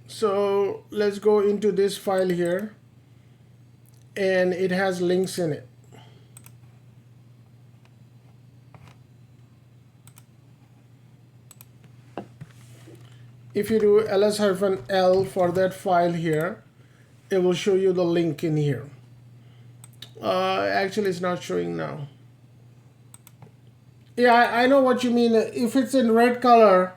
So let's go into this file here, and it has links in it. If you do ls-l for that file here, it will show you the link in here. Actually, it's not showing now. Yeah, I know what you mean. If it's in red color,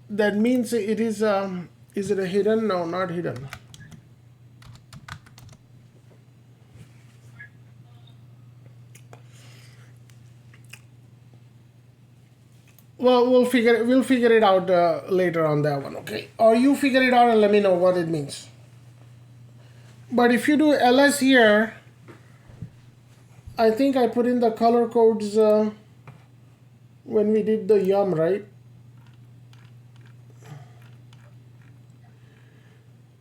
that means it is it a hidden? No, not hidden. Well, we'll figure it out later on that one, okay? Or you figure it out and let me know what it means. But if you do ls here, I think I put in the color codes when we did the yum, right?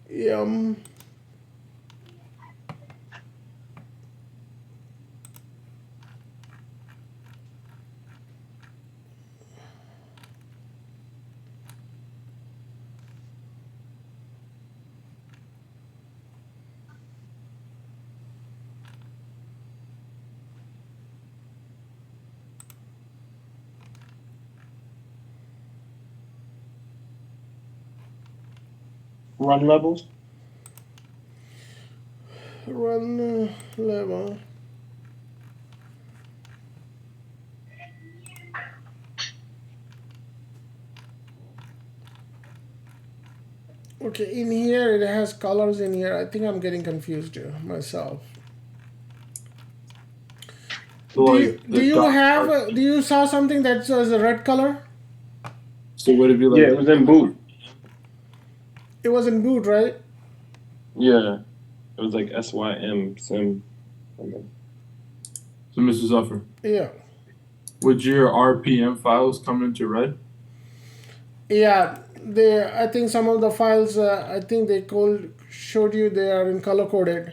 Yum. run levels. Run level. Okay, in here it has colors in here. I think I'm getting confused here myself. So like Do you have do you saw something that says a red color? So would it be like? Yeah, it was in boot. It was in boot, right? Yeah, it was like SYM sim. So Mr. Zafar, Yeah. would your RPM files come into red? Yeah, they. I think some of the files. I think they showed you they are in color coded.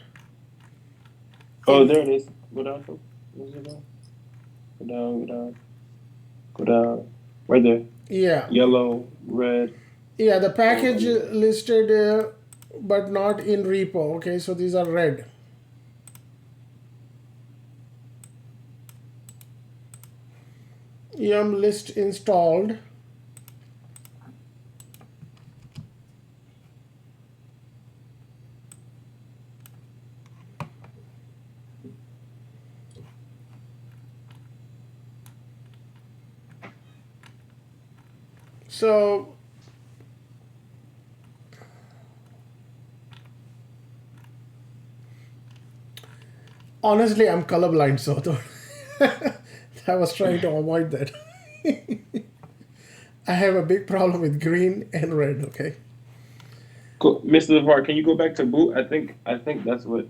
Oh, there it is. Go down. Go down. Go down. Go down. Go down. Right there. Yeah. Yellow, red. Yeah, the package listed, but not in repo. Okay, so these are red. Yum list installed. So honestly, I'm colorblind, so I was trying to avoid that. I have a big problem with green and red. Okay. Cool. Mr. Zafar, can you go back to boot? I think that's what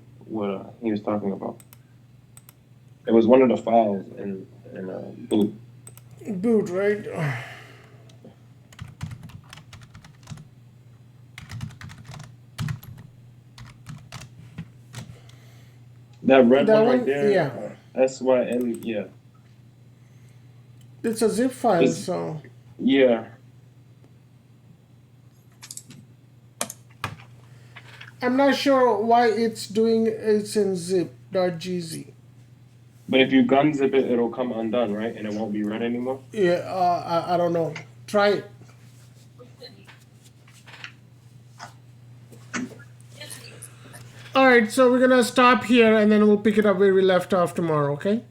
he was talking about. It was one of the files in boot. Boot, right? That red That one one, right there. yeah. SYM. Yeah. It's a zip file, so. Yeah. I'm not sure why it's in zip.gz. But if you gun zip it, it'll come undone, right? And it won't be red anymore. Yeah, I don't know. Try it. All right, so we're gonna stop here and then we'll pick it up where we left off tomorrow, okay?